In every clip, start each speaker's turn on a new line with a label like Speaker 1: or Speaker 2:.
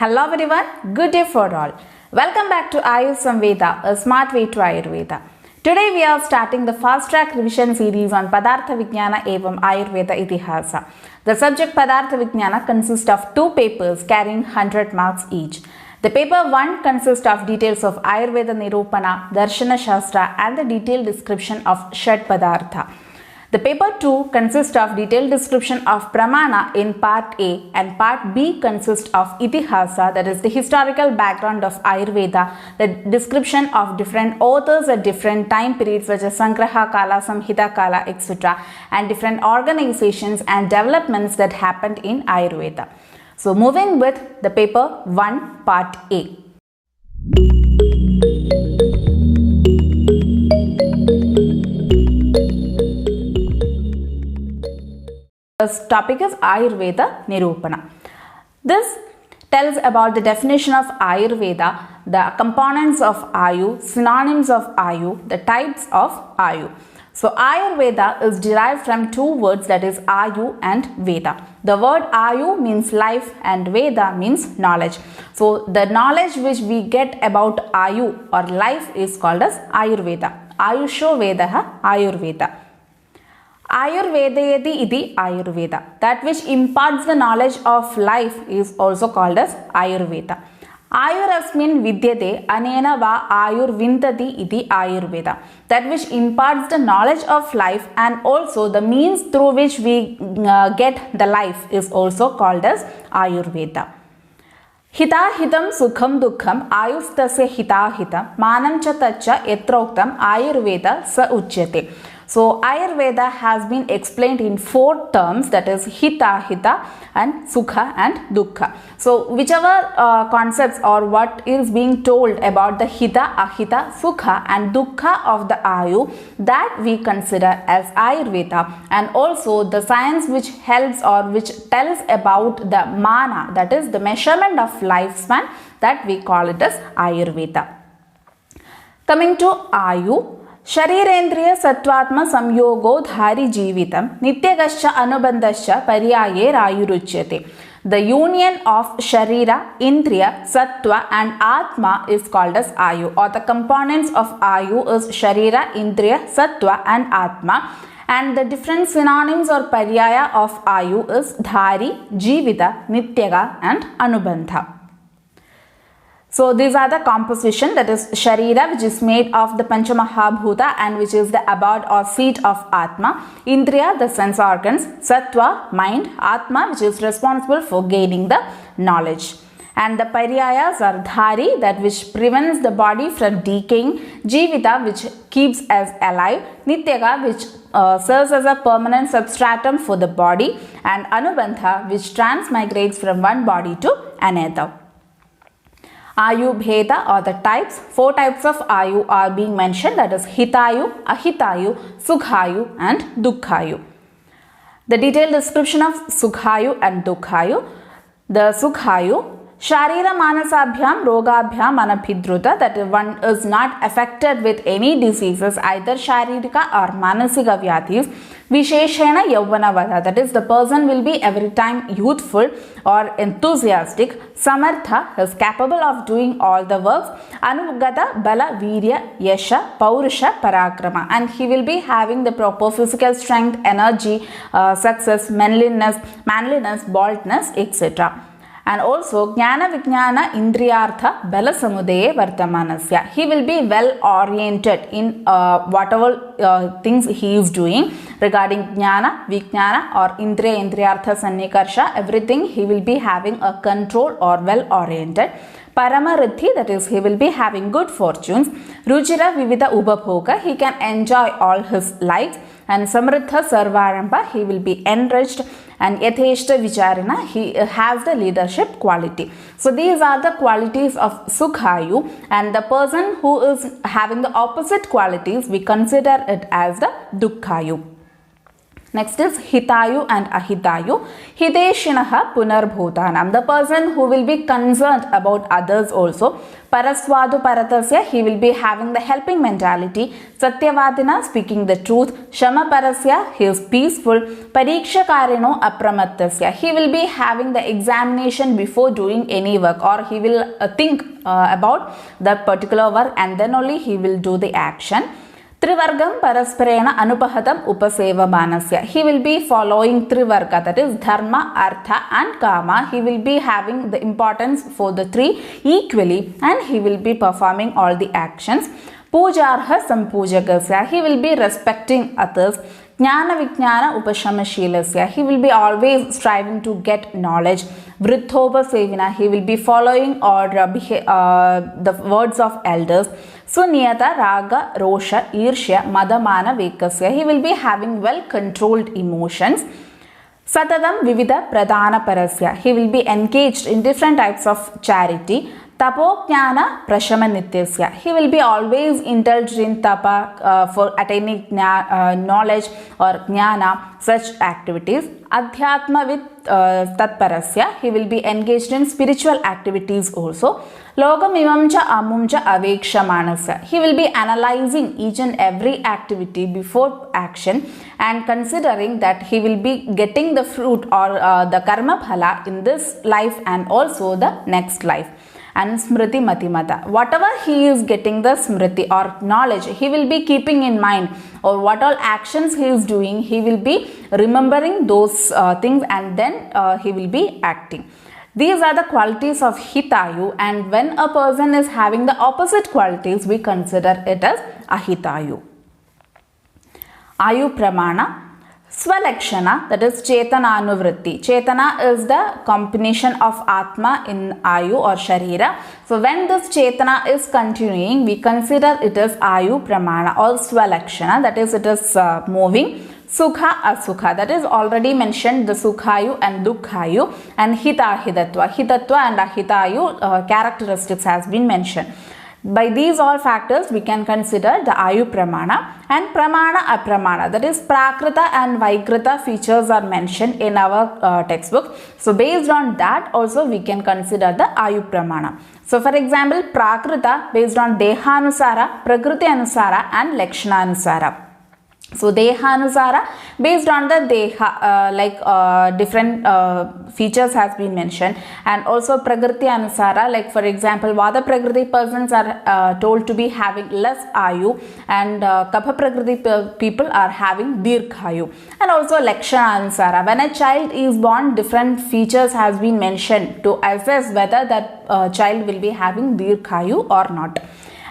Speaker 1: Hello everyone, good day for all. Welcome back to Ayursamveda, a smart way to Ayurveda. Today we are starting the Fastrack revision series on Padartha Vinjana, Evam, Ayurveda, Ithihasa. The subject Padartha Vinjana consists of two papers carrying 100 marks each. The paper 1 consists of details of Ayurveda Nirupana, Darshana Shastra and the detailed description of Shat Padartha. The paper 2 consists of detailed description of pramana in part A, and part B consists of Ithihasa, that is the historical background of Ayurveda, the description of different authors at different time periods such as Sangraha Kala, Samhita Kala, etc. and different organizations and developments that happened in Ayurveda. So moving with the paper 1 part A. This topic is Ayurveda Nirupana. This tells about the definition of Ayurveda, the components of Ayu, synonyms of Ayu, the types of Ayu. So Ayurveda is derived from two words, that is Ayu and Veda. The word Ayu means life and Veda means knowledge. So the knowledge which we get about Ayu or life is called as Ayurveda. Ayusho Vedaha Ayurveda. Ayurvedayati iti Ayurveda. That which imparts the knowledge of life is also called as Ayurveda. Ayurasmin vidyate anena va ayurvintati iti Ayurveda. That which imparts the knowledge of life and also the means through which we get the life is also called as Ayurveda. Hitahitam sukham dukkham ayustasya hitahitam manam cha tacha etroktam Ayurveda sa uchyate. So Ayurveda has been explained in four terms, that is Hita, Hita and Sukha and Dukkha. So whichever concepts or what is being told about the Hita, Ahita, Sukha and Dukkha of the Ayu, that we consider as Ayurveda, and also the science which helps or which tells about the mana, that is the measurement of lifespan, that we call it as Ayurveda. Coming to Ayu, Sharirendriya Sattvatma Samyogo Dhari Jeevitam Nityagascha Anubandhascha Paryaye Ayuruchyate. The union of Sharira, Indriya, Sattva and Atma is called as Ayu, or the components of Ayu is Sharira, Indriya, Sattva and Atma, and the different synonyms or Paryaya of Ayu is Dhari, Jeevita, Nityaga and Anubandha. So these are the composition, that is Sharira, which is made of the Pancha Mahabhuta and which is the abode or seat of Atma. Indriya, the sense organs. Sattva, mind. Atma, which is responsible for gaining the knowledge. And the Paryayas are Dhari, that which prevents the body from decaying. Jeevita, which keeps us alive. Nityaga, which serves as a permanent substratum for the body. And Anubandha, which transmigrates from one body to another. Ayu Bheda or the types, four types of Ayu are being mentioned, that is Hitayu, Ahitayu, Sukhayu and Dukkhayu. The detailed description of Sukhayu and Dukkhayu. The Sukhayu, Sharira Manasabhyam Rogabhyam Anabhidruta, that one is not affected with any diseases, either Sharirika or Manasika Vyadhis. Visheshena Yauvanavada, that is the person will be every time youthful or enthusiastic. Samartha is capable of doing all the works. Anugata Bala Virya Yasha Paurusha Parakrama, and he will be having the proper physical strength, energy, success, manliness, boldness, etc. And also Jnana Vijnana Indriyartha Bala Samudaya Vartamanasya. He will be well oriented in whatever things he is doing regarding Jnana, Vijnana or Indriyartha Sannikarsha. Everything he will be having a control or well oriented. Paramariddhi, that is he will be having good fortunes. Ruchira Vivida Ubabhoga, he can enjoy all his life. And Samriddha Sarvaramba, he will be enriched. And Yatheshta Vicharana, he has the leadership quality. So these are the qualities of Sukhayu, and the person who is having the opposite qualities, we consider it as the Dukkhayu. Next is Hitayu and Ahitayu. Hideshinaha Punarbhutanam. The person who will be concerned about others also. Paraswadu Paratasya, he will be having the helping mentality. Satyavadina, speaking the truth. Shama Parasya, he is peaceful. Parikshakarino Apramattasya, he will be having the examination before doing any work, or he will think about that particular work and then only he will do the action. Trivargam Parasparena Anupahatam Upasevamanasya. He will be following Trivarga, that is Dharma, Artha and Kama. He will be having the importance for the three equally and he will be performing all the actions. Pujarha Sampujagasya. He will be respecting others. Jnana Vijnana Upashamashilasya. He will be always striving to get knowledge. Vritthopasevina. He will be following or the words of elders. Suniyata Raga Rosha Irshya Madamana Vekasya. He will be having well controlled emotions. Satadam Vivida Pradhana Parasya. He will be engaged in different types of charity. Tapojnana Prashamanityasya. He will be always indulged in tapa for attaining knowledge or jnana, such activities. Adhyatma with Tatparasya. He will be engaged in spiritual activities also. Logar Meemamsa Amumcha Avekshamanasya. He will be analyzing each and every activity before action and considering that he will be getting the fruit or the karma phala in this life and also the next life. And Smriti Matimata. Whatever he is getting the Smriti or knowledge, he will be keeping in mind, or what all actions he is doing, he will be remembering those things and then he will be acting. These are the qualities of Hitayu, and when a person is having the opposite qualities, we consider it as Ahitayu. Ayu Pramana. Swalakshana, that is Chetana Anuvritti. Chetana is the combination of Atma in Ayu or Sharira. So when this Chetana is continuing, we consider it as Ayu Pramana or Swalakshana, that is it is moving. Sukha Asukha, that is already mentioned the Sukhayu and Dukhayu, and Hitahidatva. Hitatva and Ahitayu characteristics has been mentioned. By these all factors, we can consider the Ayu Pramana and Pramana Apramana, that is Prakrita and Vaikrita features are mentioned in our textbook. So based on that also we can consider the Ayu Pramana. So for example, Prakrita based on Dehanusara, Prakriti Anusara and Lakshana Anusara. So Dehanusara based on the Deha, different features has been mentioned, and also Prakriti Anusara, like for example Vada Prakriti persons are told to be having less Ayu, and Kapha Prakriti people are having Dirghayu, and also Lakshana Anusara. When a child is born, different features has been mentioned to assess whether that child will be having Dirghayu or not.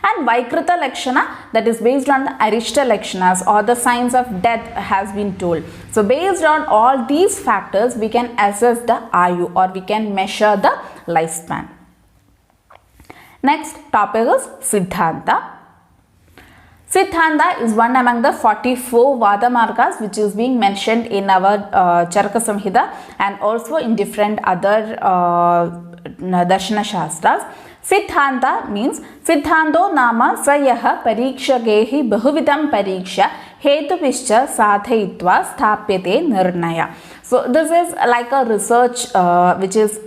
Speaker 1: And Vaikrita Lakshana, that is based on the Arishta Lakshanas or the signs of death has been told. So based on all these factors, we can assess the Ayu or we can measure the lifespan. Next topic is Siddhanta. Siddhanta is one among the 44 Vada Margas which is being mentioned in our Charaka Samhita and also in different other Darshana Shastras. Siddhanta means Siddhanto Nama Sayaha Parikshagehi Bahuvidam Pariksha Hetupischa Sadhayitva Sthapyate Nirnaya. So this is like a research which is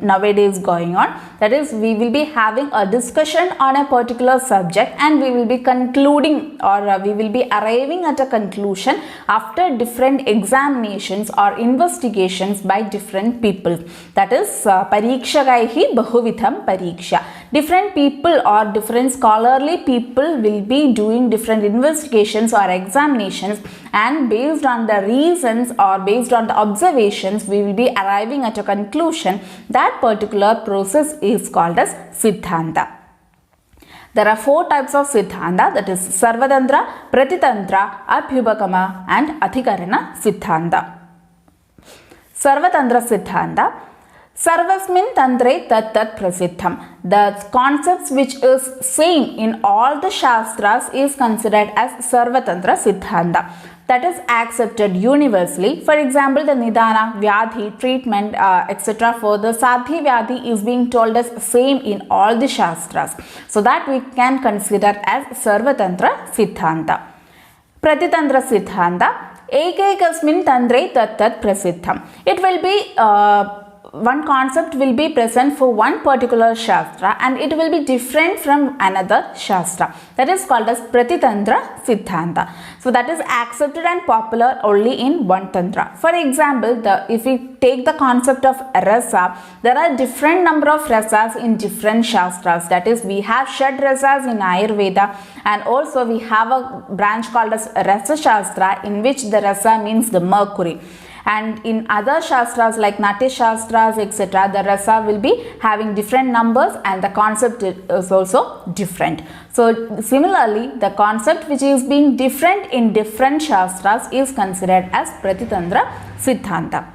Speaker 1: nowadays going on. That is, we will be having a discussion on a particular subject and we will be concluding or we will be arriving at a conclusion after different examinations or investigations by different people. That is Parikshagaihi Bahuvitham Pariksha. Different people or different scholarly people will be doing different investigations or examinations, and based on the reasons or based on the observations, we will be arriving at a conclusion. That particular process is called as Siddhanta. There are 4 types of Siddhanta, that is Sarvatantra, Pratitantra, Abhyubhagama and Adhikarana Siddhanta. Sarvatantra Siddhanta. Sarvasmin Tantre Tat Tat Prasiddham. The concepts which is same in all the Shastras is considered as Sarvatantra Siddhanta. That is accepted universally. For example, the Nidana, Vyadhi, treatment, etc. for the Sadhi Vyadhi is being told as same in all the Shastras. So that we can consider as Sarvatantra Siddhanta. Pratitantra Siddhanta. Ekekasmin Tandre Tat Tat Prasiddham. It will be one concept will be present for one particular Shastra and it will be different from another Shastra. That is called as Pratitandra Siddhanta. So that is accepted and popular only in one Tantra. For example, if we take the concept of rasa, there are different number of rasas in different Shastras. That is, we have Shad rasas in Ayurveda and also we have a branch called as Rasa Shastra in which the rasa means the mercury. And in other Shastras like Natya Shastras etc., the rasa will be having different numbers and the concept is also different. So similarly, the concept which is being different in different Shastras is considered as Pratitandra Siddhanta.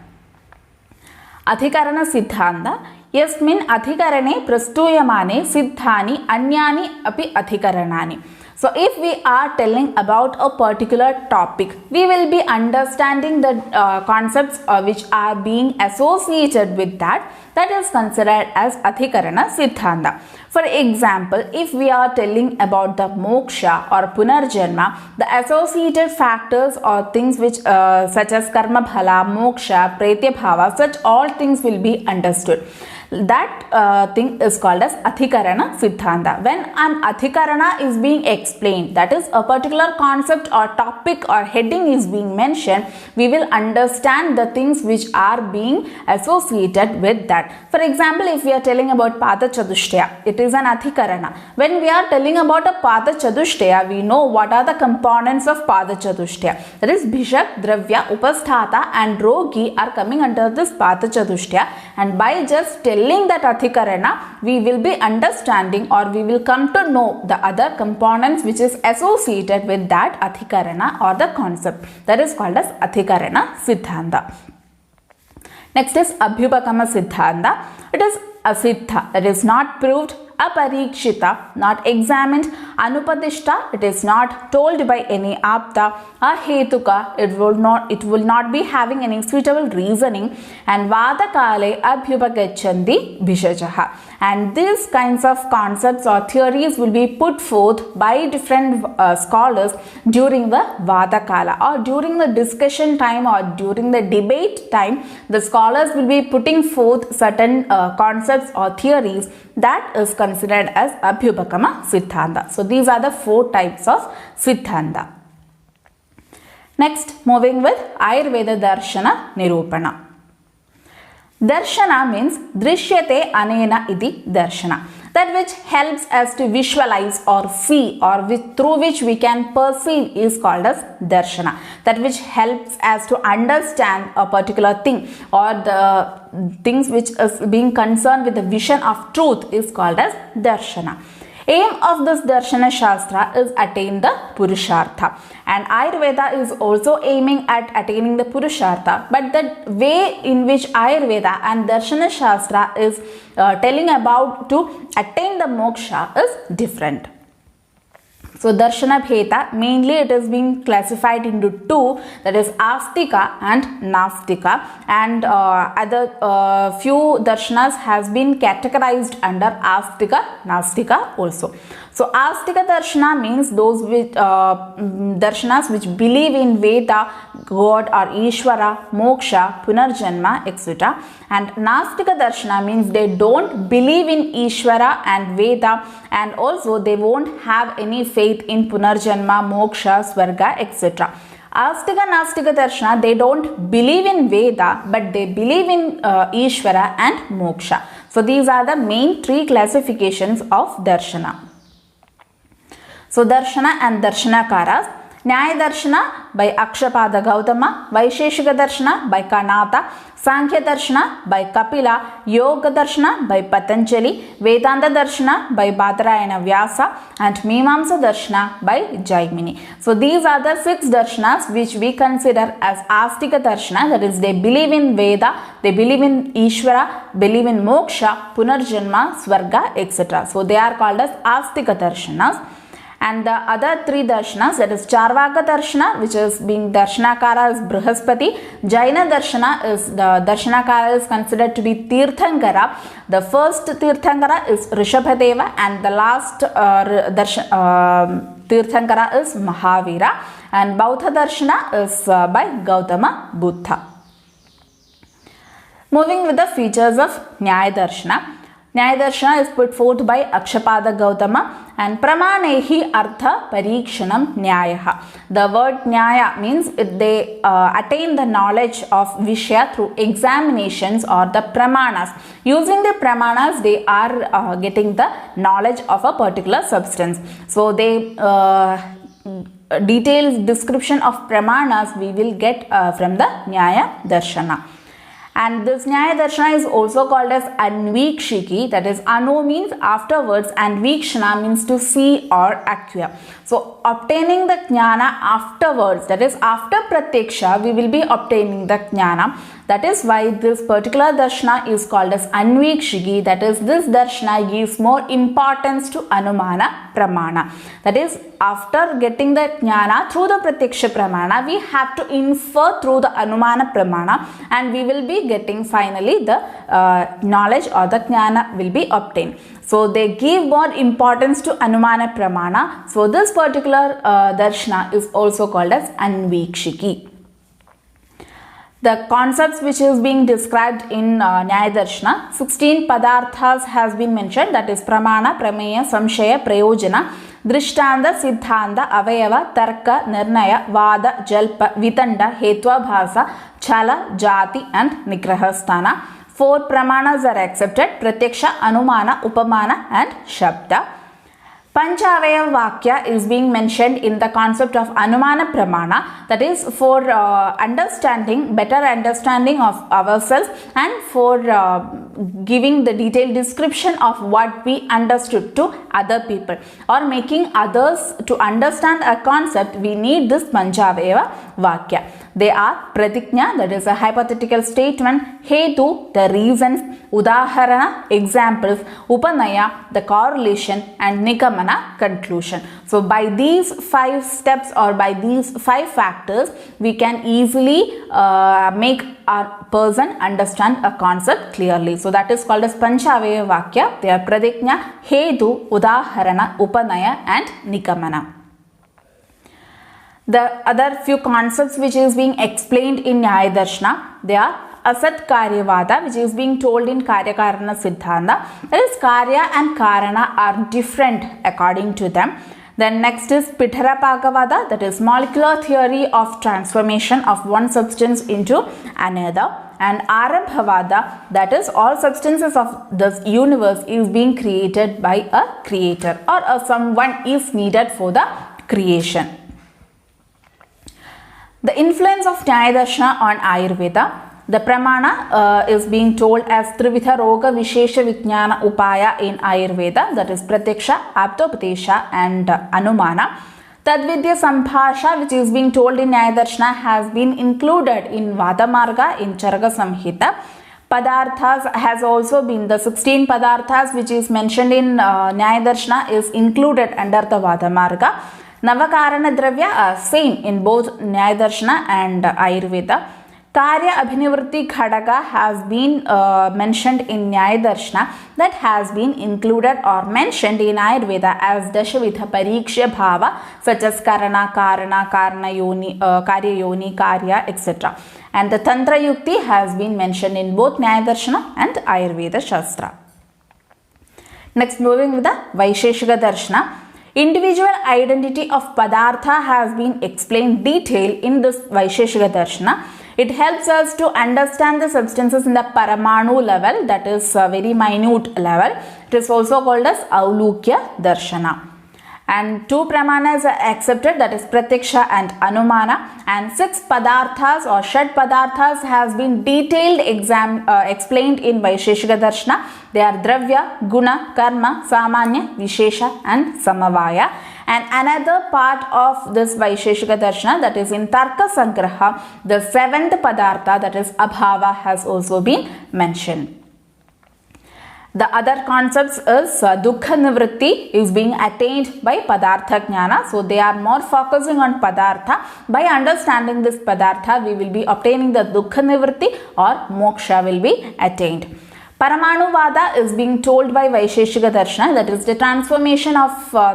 Speaker 1: Adhikarana Siddhanta. Yasmin adhikarane prastuyamane siddhani anyani api adhikaranani. So if we are telling about a particular topic, we will be understanding the concepts which are being associated with that. That is considered as Adhikarana Siddhanta. For example, if we are telling about the moksha or punarjanma, the associated factors or things which such as karma bhala, moksha, pretya bhava, such all things will be understood. That thing is called as Adhikarana Siddhanta. When an Adhikarana is being explained, that is a particular concept or topic or heading is being mentioned, we will understand the things which are being associated with that. For example, if we are telling about Pada Chadushtaya, it is an Adhikarana. When we are telling about a Pada Chadushtaya, we know what are the components of Pada Chadushtaya. That is Bhishak, Dhravya, Upasthata and Rogi are coming under this Pada Chadushtaya, and by just telling that Adhikarana, we will be understanding or we will come to know the other components which is associated with that Adhikarana or the concept. That is called as Adhikarana Siddhanta. Next is Abhyupakama Siddhanta. It is asiddha, that is not proved, aparikshita, not examined, anupadishta, it is not told by any apta, ahetuka, it will not be having any suitable reasoning, and vadakale abhyupagachanti bhishajaha. And these kinds of concepts or theories will be put forth by different scholars during the vadakala or during the discussion time or during the debate time. The scholars will be putting forth certain concepts or theories that is considered as Abhyupakama Siddhanta. So these are the 4 types of Siddhanta. Next, moving with Ayurveda Darshana Nirupana. Darshana means Drishyate Anena Iti Darshana. That which helps us to visualize or see or through which we can perceive is called as Darshana. That which helps us to understand a particular thing or the things which is being concerned with the vision of truth is called as Darshana. Aim of this Darshana Shastra is attain the Purushartha, and Ayurveda is also aiming at attaining the Purushartha, but the way in which Ayurveda and Darshana Shastra is telling about to attain the moksha is different. So Darshana Bheda, mainly it is being classified into 2, that is Astika and Nastika, and other few Darshanas has been categorized under Astika, Nastika also. So Astika Darshana means those which Darshanas which believe in Veda, God or Ishvara, Moksha, Punarjanma, etc. And Nastika Darshana means they don't believe in Ishvara and Veda, and also they won't have any faith in Punarjanma, Moksha, Swarga, etc. Astika Nastika Darshana, they don't believe in Veda, but they believe in Ishvara and Moksha. So these are the main 3 classifications of Darshana. So Darshana and Darshanakaras. Nyaya Darshana by Akshapada Gautama, Vaisheshika Darshana by Kanata, Sankhya Darshana by Kapila, Yoga Darshana by Patanjali, Vedanta Darshana by Badarayana Vyasa, and Meemamsa Darshana by Jaimini. So these are the 6 Darshanas which we consider as Astika Darshana, that is they believe in Veda, they believe in Ishvara, believe in Moksha, Punarjanma, Swarga, etc. So they are called as Astika Darshanas. And the other 3 Darshanas, that is Charvaka Darshana, which is being Darshanakara is Brihaspati. Jaina Darshana is the Darshanakara is considered to be Tirthankara. The first Tirthankara is Rishabhadeva, and the last Tirthankara Tirthankara is Mahavira, and Bauddha Darshana is by Gautama Buddha. Moving with the features of Nyaya Darshana. Nyaya Darshana is put forth by Akshapada Gautama, and Pramanehi Artha Parikshanam Nyayaha. The word Nyaya means they attain the knowledge of Vishya through examinations or the Pramanas. Using the Pramanas, they are getting the knowledge of a particular substance. So they detailed description of Pramanas we will get from the Nyaya Darshana. And this Nyaya Darshana is also called as Anvikshiki, that is Anu means afterwards and Vikshana means to see or acquire. So obtaining the Jnana afterwards, that is after Pratiksha, we will be obtaining the Jnana. That is why this particular Darshana is called as Anvikshiki, that is this Darshana gives more importance to Anumana Pramana. That is after getting the Jnana through the Pratiksha Pramana, we have to infer through the Anumana Pramana, and we will be getting finally the knowledge or the Jnana will be obtained. So they give more importance to Anumana Pramana. So this particular Darshana is also called as Anvikshiki. The concepts which is being described in Nyaya Darshana, 16 Padarthas has been mentioned, that is Pramana, Prameya, Samshaya, Prayojana, Drishtanta, Siddhanta, Avayava, Tarka, Nirnaya, Vada, Jalpa, Vitanda, Hetva, Bhasa, Chala, Jati and Nigrahasthana. 4 Pramanas are accepted: Pratyaksha, Anumana, Upamana and Shabda. Pancha Avaya Vakya is being mentioned in the concept of Anumana Pramana, that is for better understanding of ourselves and for giving the detailed description of what we understood to other people or making others to understand a concept. We need this Pancha Avaya Vakya. They are Pratiknya, that is a hypothetical statement, Hetu, the reasons, Udaharana, examples, Upanaya, the correlation, and Nigamana, conclusion. So by these 5 steps or by these 5 factors, we can easily make a person understand a concept clearly. So that is called as Pancha Avaya Vakya. They are Pratiknya, Hetu, Udaharana, Upanaya and Nigamana. The other few concepts which is being explained in Nyaya Darshana, they are Asat Karyavada, which is being told in Karya Karana Siddhanta. That is, Karya and Karana are different according to them. Then next is Pitara Pakavada, that is molecular theory of transformation of one substance into another. And Arambhavada, that is all substances of this universe is being created by a creator or someone is needed for the creation. The influence of Nyaya Darshana on Ayurveda. The Pramana is being told as Trividha Roga Vishesha Vijnana Upaya in Ayurveda, that is Pratyaksha, Aptopatesha and Anumana. Tadvidya Sambhasha, which is being told in Nyaya Darshana, has been included in Vadamarga in Charaka Samhita. Padarthas has also been, the 16 Padarthas which is mentioned in Nyaya Darshana is included under the Vadamarga. Navakarana Dhravya are same in both Nyaya Darshana and Ayurveda. Karya Abhinivritti Khadaga has been mentioned in Nyaya Darshana, that has been included or mentioned in Ayurveda as Dashavidha Pariksha Bhava, such as Karana, Karana, Karana Yoni, Karya Yoni, Karya, etc. And the Tantra Yukti has been mentioned in both Nyaya Darshana and Ayurveda Shastra. Next, moving with the Vaisheshika Darshana. Individual identity of Padartha has been explained detailed in this Vaisheshika Darshana. It helps us to understand the substances in the Paramanu level, that is a very minute level. It is also called as Aulukya Darshana. And 2 Pramanas are accepted, that is Pratyaksha and Anumana, and 6 Padarthas or Shat Padarthas has been detailed explained in Vaisheshika Darshana. They are Dhravya, Guna, Karma, Samanya, Vishesha and Samavaya. And another part of this Vaisheshika Darshana, that is in Tarka Sangraha, the 7th Padartha, that is Abhava, has also been mentioned. The other concepts is Dukkha Nivritti is being attained by Padartha Jnana. So they are more focusing on Padartha. By understanding this Padartha, we will be obtaining the Dukkha Nivritti or Moksha will be attained. Paramanuvada is being told by Vaisheshika Darshana, that is the transformation of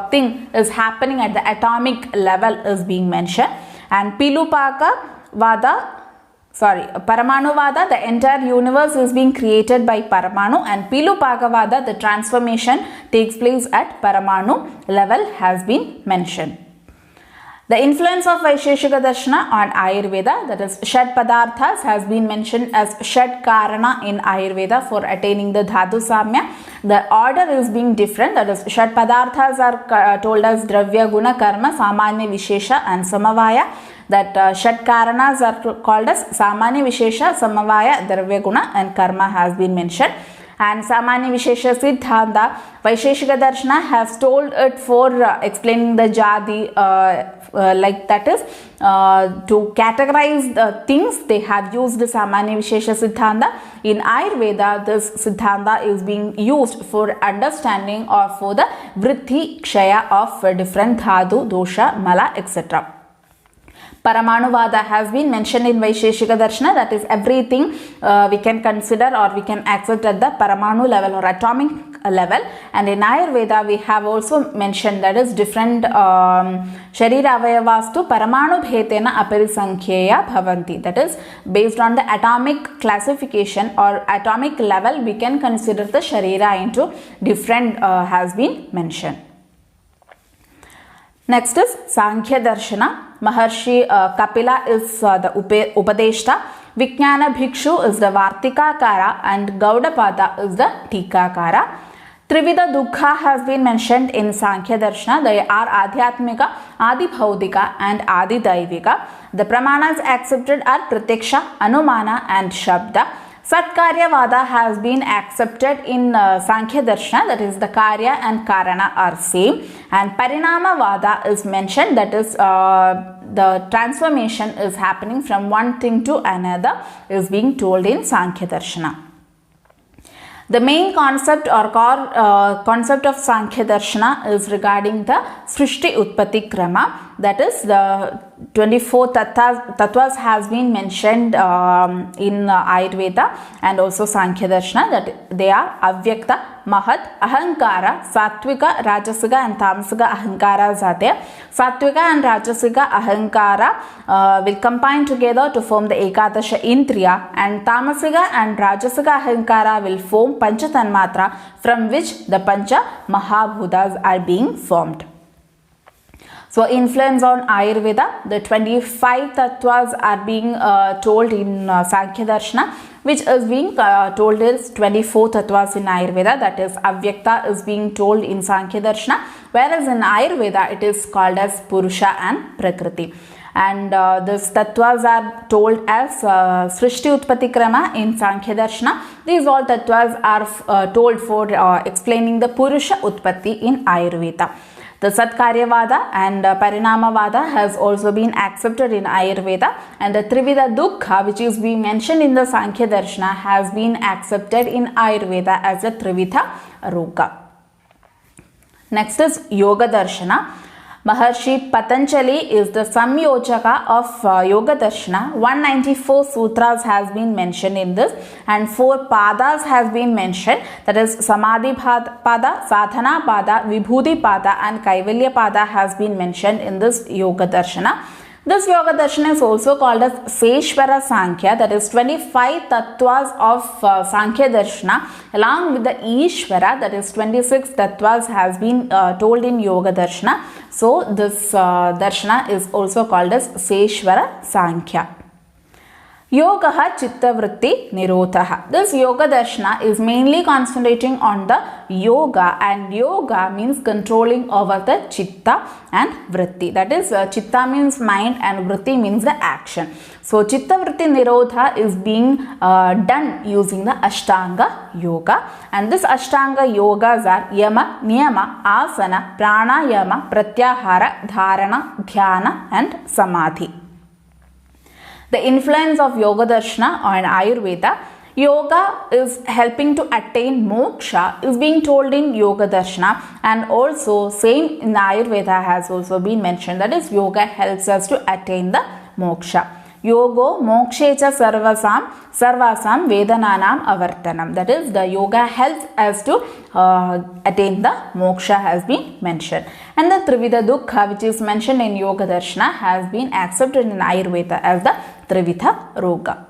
Speaker 1: thing is happening at the atomic level is being mentioned. And Paramanuvada, the entire universe is being created by Paramanu, and Pilupakavada, the transformation takes place at Paramanu level has been mentioned. The influence of Vaisheshika Darshana on Ayurveda, that is Shat Padarthas, has been mentioned as Shat Karana in Ayurveda for attaining the Dhatu Samya. The order is being different, that is Shat Padarthas are told as Dhravya, Guna, Karma, Samanya, Vishesha and Samavaya. That Shat Karanas are called as Samanya, Vishesha, Samavaya, Dhravya, Guna and Karma has been mentioned. And Samanya Vishesha Siddhanta, Vaisheshika Darshana has told it for explaining the jadi, like that is to categorize the things. They have used the Samanya Vishesha Siddhanta. In Ayurveda, this Siddhanta is being used for understanding or for the vritti kshaya of different dhatu, dosha, mala, etc. Paramanuvada has been mentioned in Vaisheshika Darshana, that is everything we can consider or we can accept at the Paramanu level or atomic level. And in Ayurveda we have also mentioned that is different Sharira Avayavastu Paramanu Bhetena Aparisankheya Bhavanti, that is based on the atomic classification or atomic level we can consider the Sharira into different has been mentioned. Next is Sankhya Darshana. Maharshi Kapila is the Upadeshta, Vijnana Bhikshu is the Vartikakara and Gaudapada is the Tikakara. Trivida Dukha has been mentioned in Sankhya Darshana. They are Adhyatmika, Adi Bhaudika and Adi Daivika. The pramanas accepted are Prathaksha, Anumana and Shabda. Satkaryavada has been accepted in Sankhya Darshana, that is the Karya and Karana are same, and Parinamavada is mentioned, that is the transformation is happening from one thing to another is being told in Sankhya Darshana. The main concept or core concept of Sankhya Darshana is regarding the Srishti Utpatti Krama, that is the 24 tattvas has been mentioned in Ayurveda and also Sankhya Darshana, that they are Avyakta, Mahat, Ahankara, Sattvika, Rajasiga and Tamasiga Ahankaras are there. Sattvika and Rajasiga Ahankara will combine together to form the Ekadasha Indriya, and Tamasiga and Rajasiga Ahankara will form Pancha Tanmatra, from which the Pancha Mahabhutas are being formed. So influence on Ayurveda, the 25 tattvas are being told in Sankhya Darshana, which is being told as 24 tattvas in Ayurveda, that is Avyakta is being told in Sankhya Darshana, whereas in Ayurveda it is called as Purusha and Prakriti. And these tattvas are told as Srishti Utpatti Krama in Sankhya Darshana. These all tattvas are told for explaining the Purusha Utpatti in Ayurveda. The Satkaryavada and Parinamavada has also been accepted in Ayurveda, and the Trivida Dukha, which is being mentioned in the Sankhya Darshana, has been accepted in Ayurveda as a Trivida Roga. Next is Yoga Darshana. Maharshi Patanjali is the Samyojaka of Yoga Darshana. 194 sutras has been mentioned in this, and 4 padas has been mentioned, that is Samadhi Pada, Sadhana Pada, Vibhuti Pada and Kaivalya Pada has been mentioned in this Yoga Darshana. This Yoga Darshana is also called as Seshwara Sankhya, that is 25 tattvas of Sankhya Darshana along with the Ishvara, that is 26 tattvas has been told in Yoga Darshana. So this Darshana is also called as Seshwara Sankhya. Yogaha Chitta Vritti Nirodhaha. This Yoga Darshana is mainly concentrating on the yoga, and yoga means controlling over the chitta and vritti. That is, chitta means mind and vritti means the action. So Chitta Vritti Nirodha is being done using the Ashtanga Yoga, and this Ashtanga Yogas are Yama, Niyama, Asana, Pranayama, Pratyahara, Dharana, Dhyana and Samadhi. The influence of Yoga Darshana on Ayurveda. Yoga is helping to attain moksha is being told in Yoga Darshana, and also same in Ayurveda has also been mentioned, that is yoga helps us to attain the moksha. Yogo mokshecha sarvasam vedananam avartanam. That is, the yoga helps us to attain the moksha has been mentioned. And the Trividha Dukkha, which is mentioned in Yoga Darshana, has been accepted in Ayurveda as the Trividha Roga.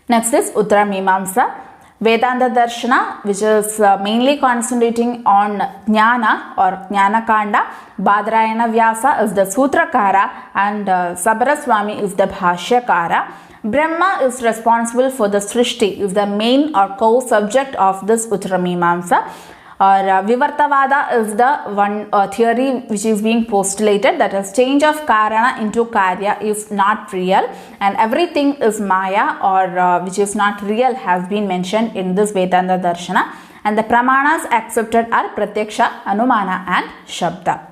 Speaker 1: Next is Uttara Meemamsa, Vedanta Darshana, which is mainly concentrating on Jnana or Jnana Kanda. Badarayana Vyasa is the Sutrakara and Sabaraswamy is the Bhashyakara. Brahma is responsible for the Srishti, is the main or core subject of this Uttara Meemamsa. Or Vivartavada is the one theory which is being postulated, that is, change of Karana into Karya is not real and everything is Maya or which is not real has been mentioned in this Vedanta Darshana. And the Pramanas accepted are Prathaksha, Anumana and Shabda.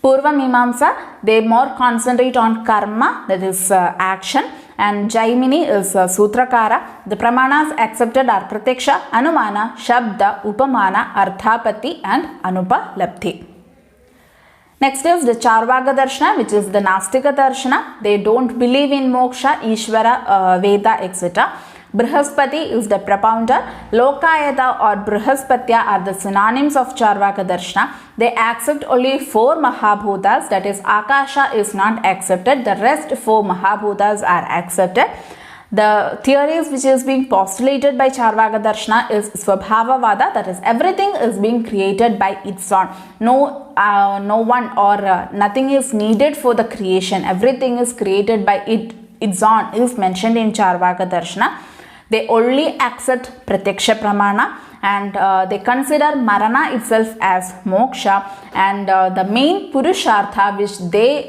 Speaker 1: Purva Meemamsa, they more concentrate on karma, that is action, and Jaimini is Sutrakara. The Pramanas accepted are Prathaksha, Anumana, Shabda, Upamana, Arthapati and Anupalabdhi. Next is the Charvaka Darshana, which is the Nastika Darshana. They don't believe in Moksha, Ishvara, Veda, etc. Brihaspati is the propounder. Lokayata or Brihaspatya are the synonyms of Charvaka Darshana. They accept only 4 Mahabhutas, that is, Akasha is not accepted. The rest 4 Mahabhutas are accepted. The theories which is being postulated by Charvaka Darshana is Swabhavavada, that is, everything is being created by its own. No one or nothing is needed for the creation. Everything is created by its own is mentioned in Charvaka Darshana. They only accept Prathaksha Pramana and they consider Marana itself as Moksha, and the main Purushartha which they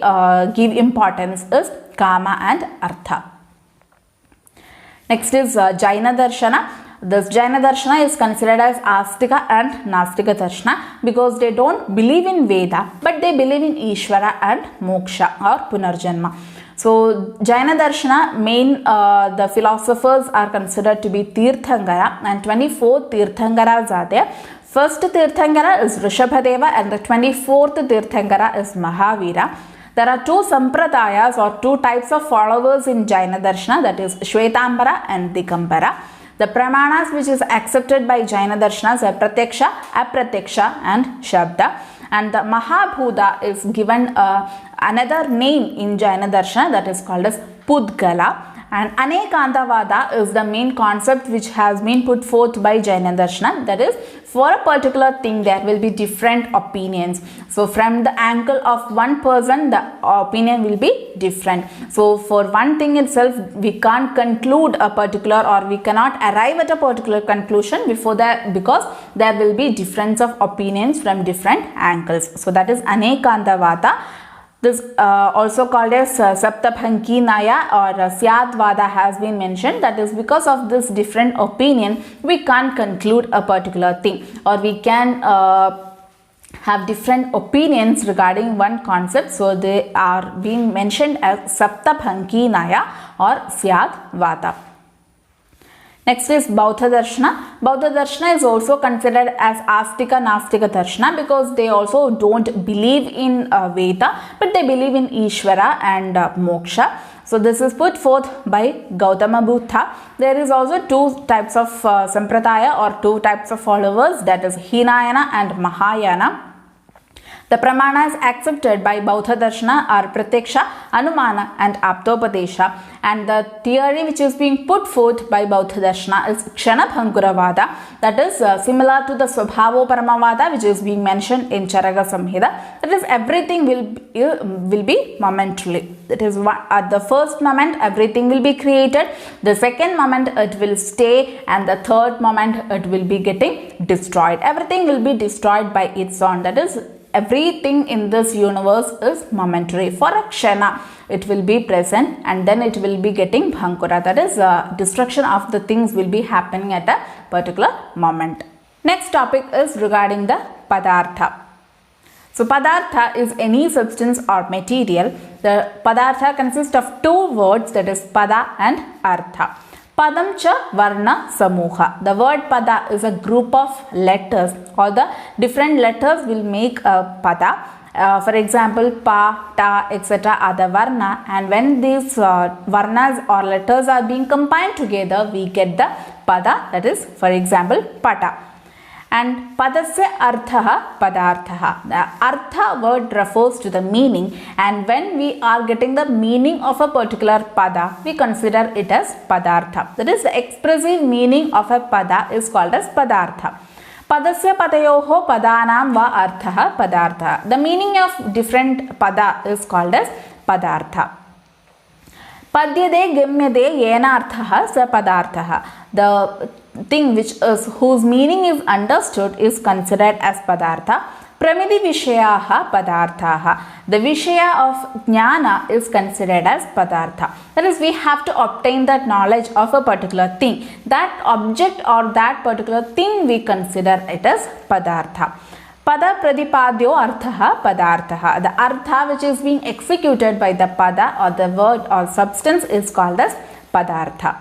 Speaker 1: give importance is Kama and Artha. Next is Jaina Darshana. This Jaina Darshana is considered as Astika and Nastika Darshana because they don't believe in Veda but they believe in Ishvara and Moksha or Punarjanma. So Jaina Darshana, main the philosophers are considered to be Tirthangara, and 24 Tirthangaras are there. First Tirthangara is Rishabhadeva and the 24th Tirthangara is Mahavira. There are 2 semprathayas or 2 types of followers in Jaina Darshana, that is Shvetambara and Dikambara. The Pramanas which is accepted by Jaina Darshanas are Prathaksha, Aprathaksha and Shabda. And the Mahabhuta is given another name in Jaina Darshana, that is called as Pudgala. And Anekantavada is the main concept which has been put forth by Jaina Darshana, that is, for a particular thing there will be different opinions. So from the angle of one person the opinion will be different. So for one thing itself we can't conclude a particular or we cannot arrive at a particular conclusion before that, because there will be difference of opinions from different angles. So that is Anekantavada. This also called as Saptabhankinaya or Syadvada has been mentioned. That is, because of this different opinion, we can't conclude a particular thing, or we can have different opinions regarding one concept. So they are being mentioned as Saptabhankinaya or Syadvada. Next is Bauddha Darshana. Bauddha Darshana is also considered as Astika Nastika Darshana because they also don't believe in Veda but they believe in Ishvara and Moksha. So this is put forth by Gautama Buddha. There is also 2 types of semprathaya or 2 types of followers, that is Hinayana and Mahayana. The Pramanas accepted by Bauddha Darshana are Prathaksha, Anumana and Aptopadesha, and the theory which is being put forth by Bauddha Darshana is Kshanabhanguravada, that is similar to the Swabhavoparamavada which is being mentioned in Charaka Samhita. That is, everything will be momentarily. That is, at the first moment everything will be created, the second moment it will stay, and the third moment it will be getting destroyed. Everything will be destroyed by its own. That is, everything in this universe is momentary. For a kshana it will be present and then it will be getting bhankura. That is, destruction of the things will be happening at a particular moment. Next topic is regarding the Padartha. So Padartha is any substance or material. The Padartha consists of 2 words, that is Pada and Artha. Padam cha Varna Samuha. The word Pada is a group of letters, or the different letters will make a Pada, For example, pa, ta, etc. are the varna, and when these varnas or letters are being combined together, we get the pada, that is, for example, pata. And padasya arthaha padarthaha. The artha word refers to the meaning, and when we are getting the meaning of a particular pada, we consider it as padartha. That is, the expressive meaning of a pada is called as padartha. Padasya padayoho padanam va arthaha padartha. The meaning of different pada is called as padartha. Padyade gamyade yena arthaha sa padarthaha. The thing whose meaning is understood is considered as padartha. Pramidhi vishayaha padarthaha. The vishaya of jnana is considered as padartha. That is, we have to obtain that knowledge of a particular thing. That object or that particular thing we consider it as padartha. Pada pradipadyo arthaha padarthaha. The artha which is being executed by the pada or the word or substance is called as padartha.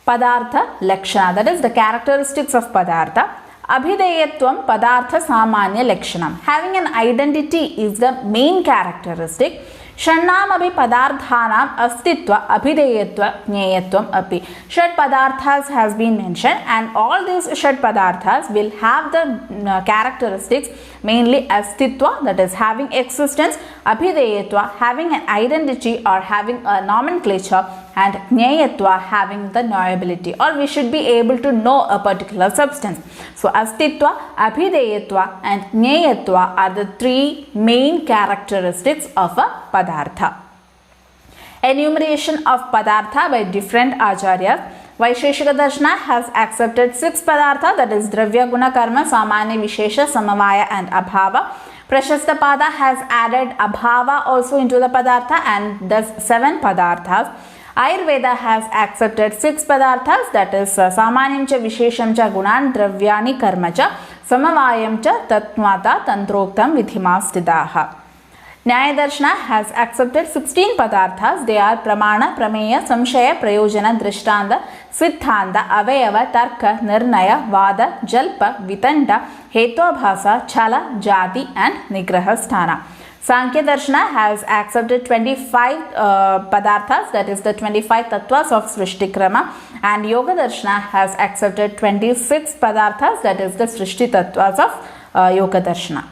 Speaker 1: Padartha lakshana, that is the characteristics of padartha. Abhideyatvam padartha samanya lakshanam. Having an identity is the main characteristic. Shannam abhi padarthanam astitva abhideyatva jneyatvam api. Shad padarthas has been mentioned, and all these shad padarthas will have the characteristics, mainly astitva, that is having existence, abhideyatva, having an identity or having a nomenclature, and jneyatva, having the knowability, or we should be able to know a particular substance. So astitva, abhideyatva and jneyatva are the three main characteristics of a padartha. Enumeration of padartha by different acharyas. Vaishnava Darshana has accepted 6 padartha, that is Dhravya, Guna, Karma, Samanya, Vishesha, Samavaya and Abhava. Prashasthapada has added Abhava also into the padartha, and thus 7 padarthas. Ayurveda has accepted 6 padarthas, that is Samanyam cha Vishesham cha Gunan Dravyani Karma cha Samavayam cha Tatmata Tantroktam Vidhimastidaha. Nyaya Darshana has accepted 16 padarthas. They are Pramana, Prameya, Samshaya, Prayojana, Drishtanda, Siddhanta, Avayava, Tarka, Nirnaya, Vada, Jalpa, Vitanda, Hetobhasa, Chala, Jati and Nigraha Sthana. Sankhya Darshana has accepted 25 padarthas, that is the 25 tattvas of Srishti Krama, and Yoga Darshana has accepted 26 padarthas, that is the Srishti tattvas of Yoga Darshana.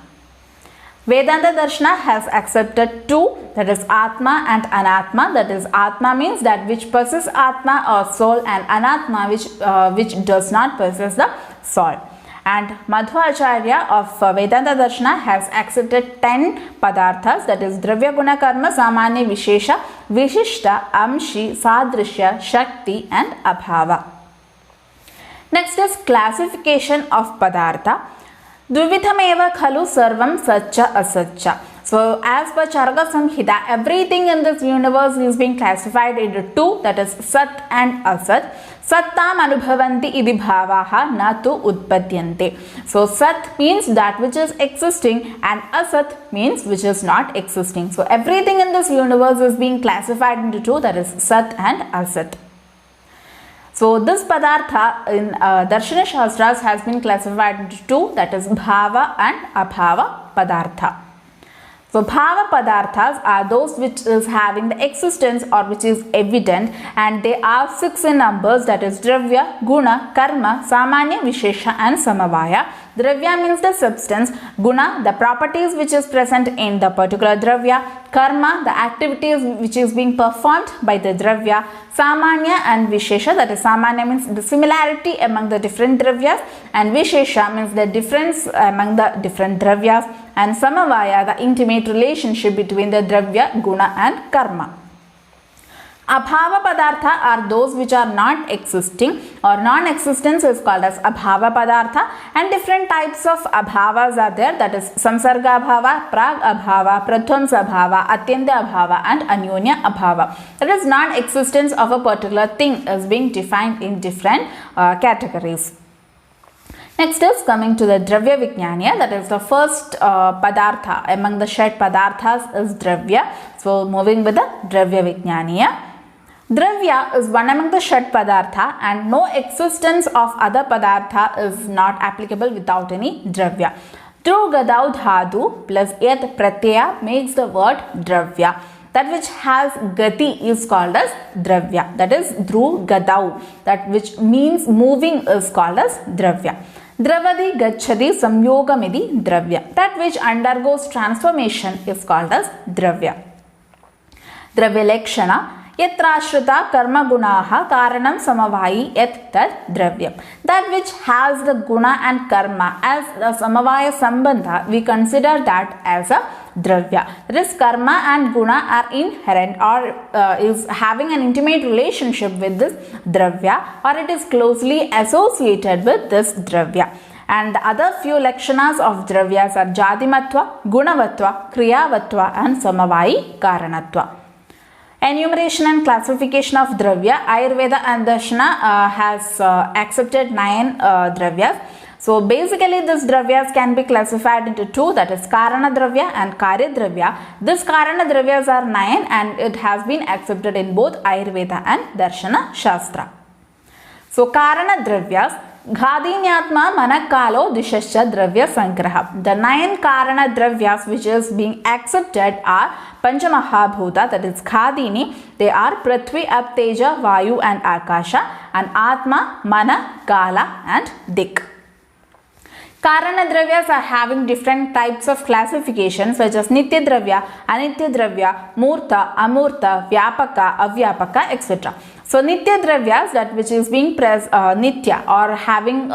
Speaker 1: Vedanta Darshana has accepted 2, that is Atma and Anatma. That is, Atma means that which possesses Atma or soul, and Anatma which does not possess the soul. And Madhvacharya of Vedanta Darshana has accepted 10 padarthas, that is Dravya, Guna, Karma, Samanya, Vishesha, Vishishta, Amshi, Sadrishya, Shakti and Abhava. Next is classification of padartha. Dvividhameva khalu sarvam satcha asatcha. So as per Charaka Samhita, everything in this universe is being classified into 2, that is Sat and Asat. Sattam anubhavanti idi bhavaha natu utpadyante. So Sat means that which is existing, and Asat means which is not existing. So everything in this universe is being classified into 2, that is Sat and Asat. So this padartha in Darshana Shastras has been classified into 2, that is Bhava and Abhava padartha. So Bhava padarthas are those which is having the existence or which is evident, and they are 6 in numbers, that is Dravya, Guna, Karma, Samanya, Vishesha and Samavaya. Dravya means the substance, Guna the properties which is present in the particular Dravya, Karma the activities which is being performed by the Dravya, Samanya and Vishesha, that is Samanya means the similarity among the different Dravyas, and Vishesha means the difference among the different Dravyas, and Samavaya the intimate relationship between the Dravya, Guna and Karma. Abhava padartha are those which are not existing, or non-existence is called as Abhava padartha, and different types of Abhavas are there, that is Samsarga Abhava, Prag Abhava, Prathvamsa Abhava, Atyanta Abhava and Anyonya Abhava. That is, non-existence of a particular thing is being defined in different categories. Next is coming to the Dhravya Vijnaniya, that is the first padartha among the Shat padarthas is Dhravya. So moving with the Dhravya Vijnaniya. Dhravya is one among the Shat padartha, and no existence of other padartha is not applicable without any Dhravya. Dhru Gadau Dhatu plus Yat Pratyaya makes the word Dhravya. That which has Gati is called as Dhravya. That is Dhru Gadau. That which means moving is called as Dhravya. Dravadi Gachadi Samyogamidi Dhravya. That which undergoes transformation is called as Dhravya. Dravya Lakshana Yatrashrita Karma Gunaha Karanam Samavayi Yat Tad Dravya. That which has the guna and karma as the Samavaya Sambandha, we consider that as a Dravya. That is, karma and guna are inherent or is having an intimate relationship with this Dravya, or it is closely associated with this Dravya. And the other few lakshanas of Dravyas are Jadimatva, Gunavatva, Kriyavatva and Samavayi Karanatva. Enumeration and classification of Dravya. Ayurveda and Darshana has accepted 9 Dravyas. So basically these Dravyas can be classified into 2, that is Karana Dravya and Karya Dravya. These Karana Dravyas are 9 and it has been accepted in both Ayurveda and Darshana Shastra. So Karana Dravyas, Ghadinyatma Manakalo Dishascha Dravya Sangraha. The 9 Karana Dravyas which is being accepted are Punja Mahabhuta, that is Ghadini. They are Prithvi, Apteja, Vayu and Akasha, and Atma, Mana, Kala and Dik. Karana Dravyas are having different types of classifications such as Nitya Dravya, Anitya Dravya, Murta, Amurta, Vyapaka, Avyapaka, etc. So Nitya Dravyas, that which is being Nitya or having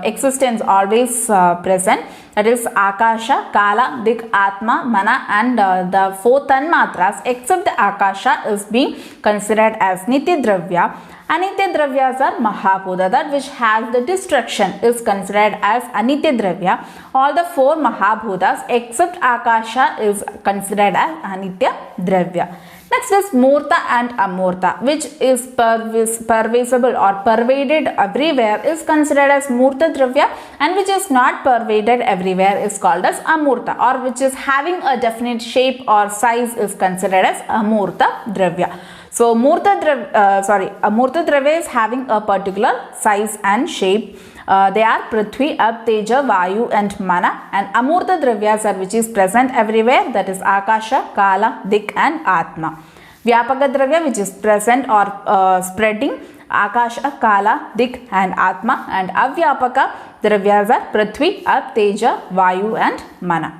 Speaker 1: existence always present, that is Akasha, Kala, Dik, Atma, Mana and the 4 Tanmatras except the Akasha is being considered as Nitya Dravya. Anitya Dravyas are Mahaputha, that which has the destruction is considered as Anitya Dravya. All the 4 Mahabhutas except Akasha is considered as Anitya Dravya. Next is Murta and Amurta, which is pervasible or pervaded everywhere is considered as Murta Dravya, and which is not pervaded everywhere is called as Amurta, or which is having a definite shape or size is considered as Amurta Dravya. So Amurta Dravya is having a particular size and shape. They are Prithvi, Ap, Teja, Vayu and Mana, and Amurta Dravyas are which is present everywhere, that is Akasha, Kala, Dik and Atma. Vyapaka Dravya which is present or spreading, Akasha, Kala, Dik and Atma, and Avyapaka Dravyas are Prithvi, Ap, Teja, Vayu and Mana.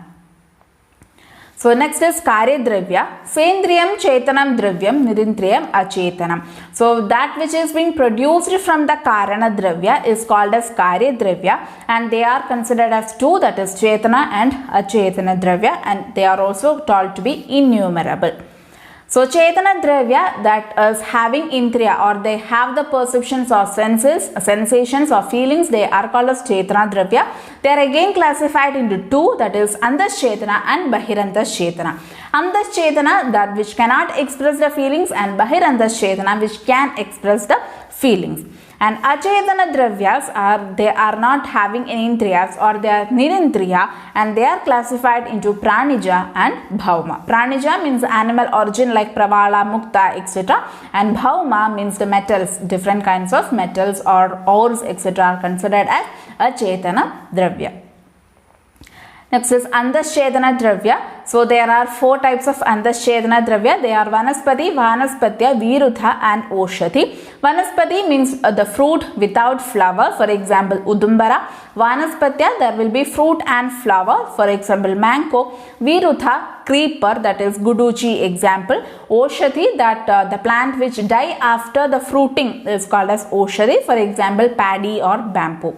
Speaker 1: So next is Karya Dravya, Sendriyam Chetanam Dravyam Nirindriyam Achetanam. So that which is being produced from the Karana Dravya is called as Karya Dravya, and they are considered as 2, that is Chetana and Achetana Dravya, and they are also told to be innumerable. So Chetana Dravya, that is having Indriya or they have the perceptions or sensations or feelings, they are called as Chetana Dravya. They are again classified into 2, that is Andas Chetana and Bahirandas Chetana. Andas Chetana, that which cannot express the feelings, and Bahirandas Chetana which can express the feelings. And Achetana Dravyas they are not having any Indriyas or they are Nirindriya, and they are classified into Pranija and Bhauma. Pranija means animal origin like Pravala, Mukta, etc. And Bhauma means the metals, different kinds of metals or ores, etc. are considered as Achetana Dravya. Next is Andaschedana Dravya. So there are 4 types of Andaschedana Dravya. They are Vanaspati, Vanaspatya, Virutha and Oshati. Vanaspati means the fruit without flower. For example, Udumbara. Vanaspatya, there will be fruit and flower. For example, mango. Virutha, creeper, that is Guduchi example. Oshati, that the plant which die after the fruiting is called as Oshati. For example, paddy or bamboo.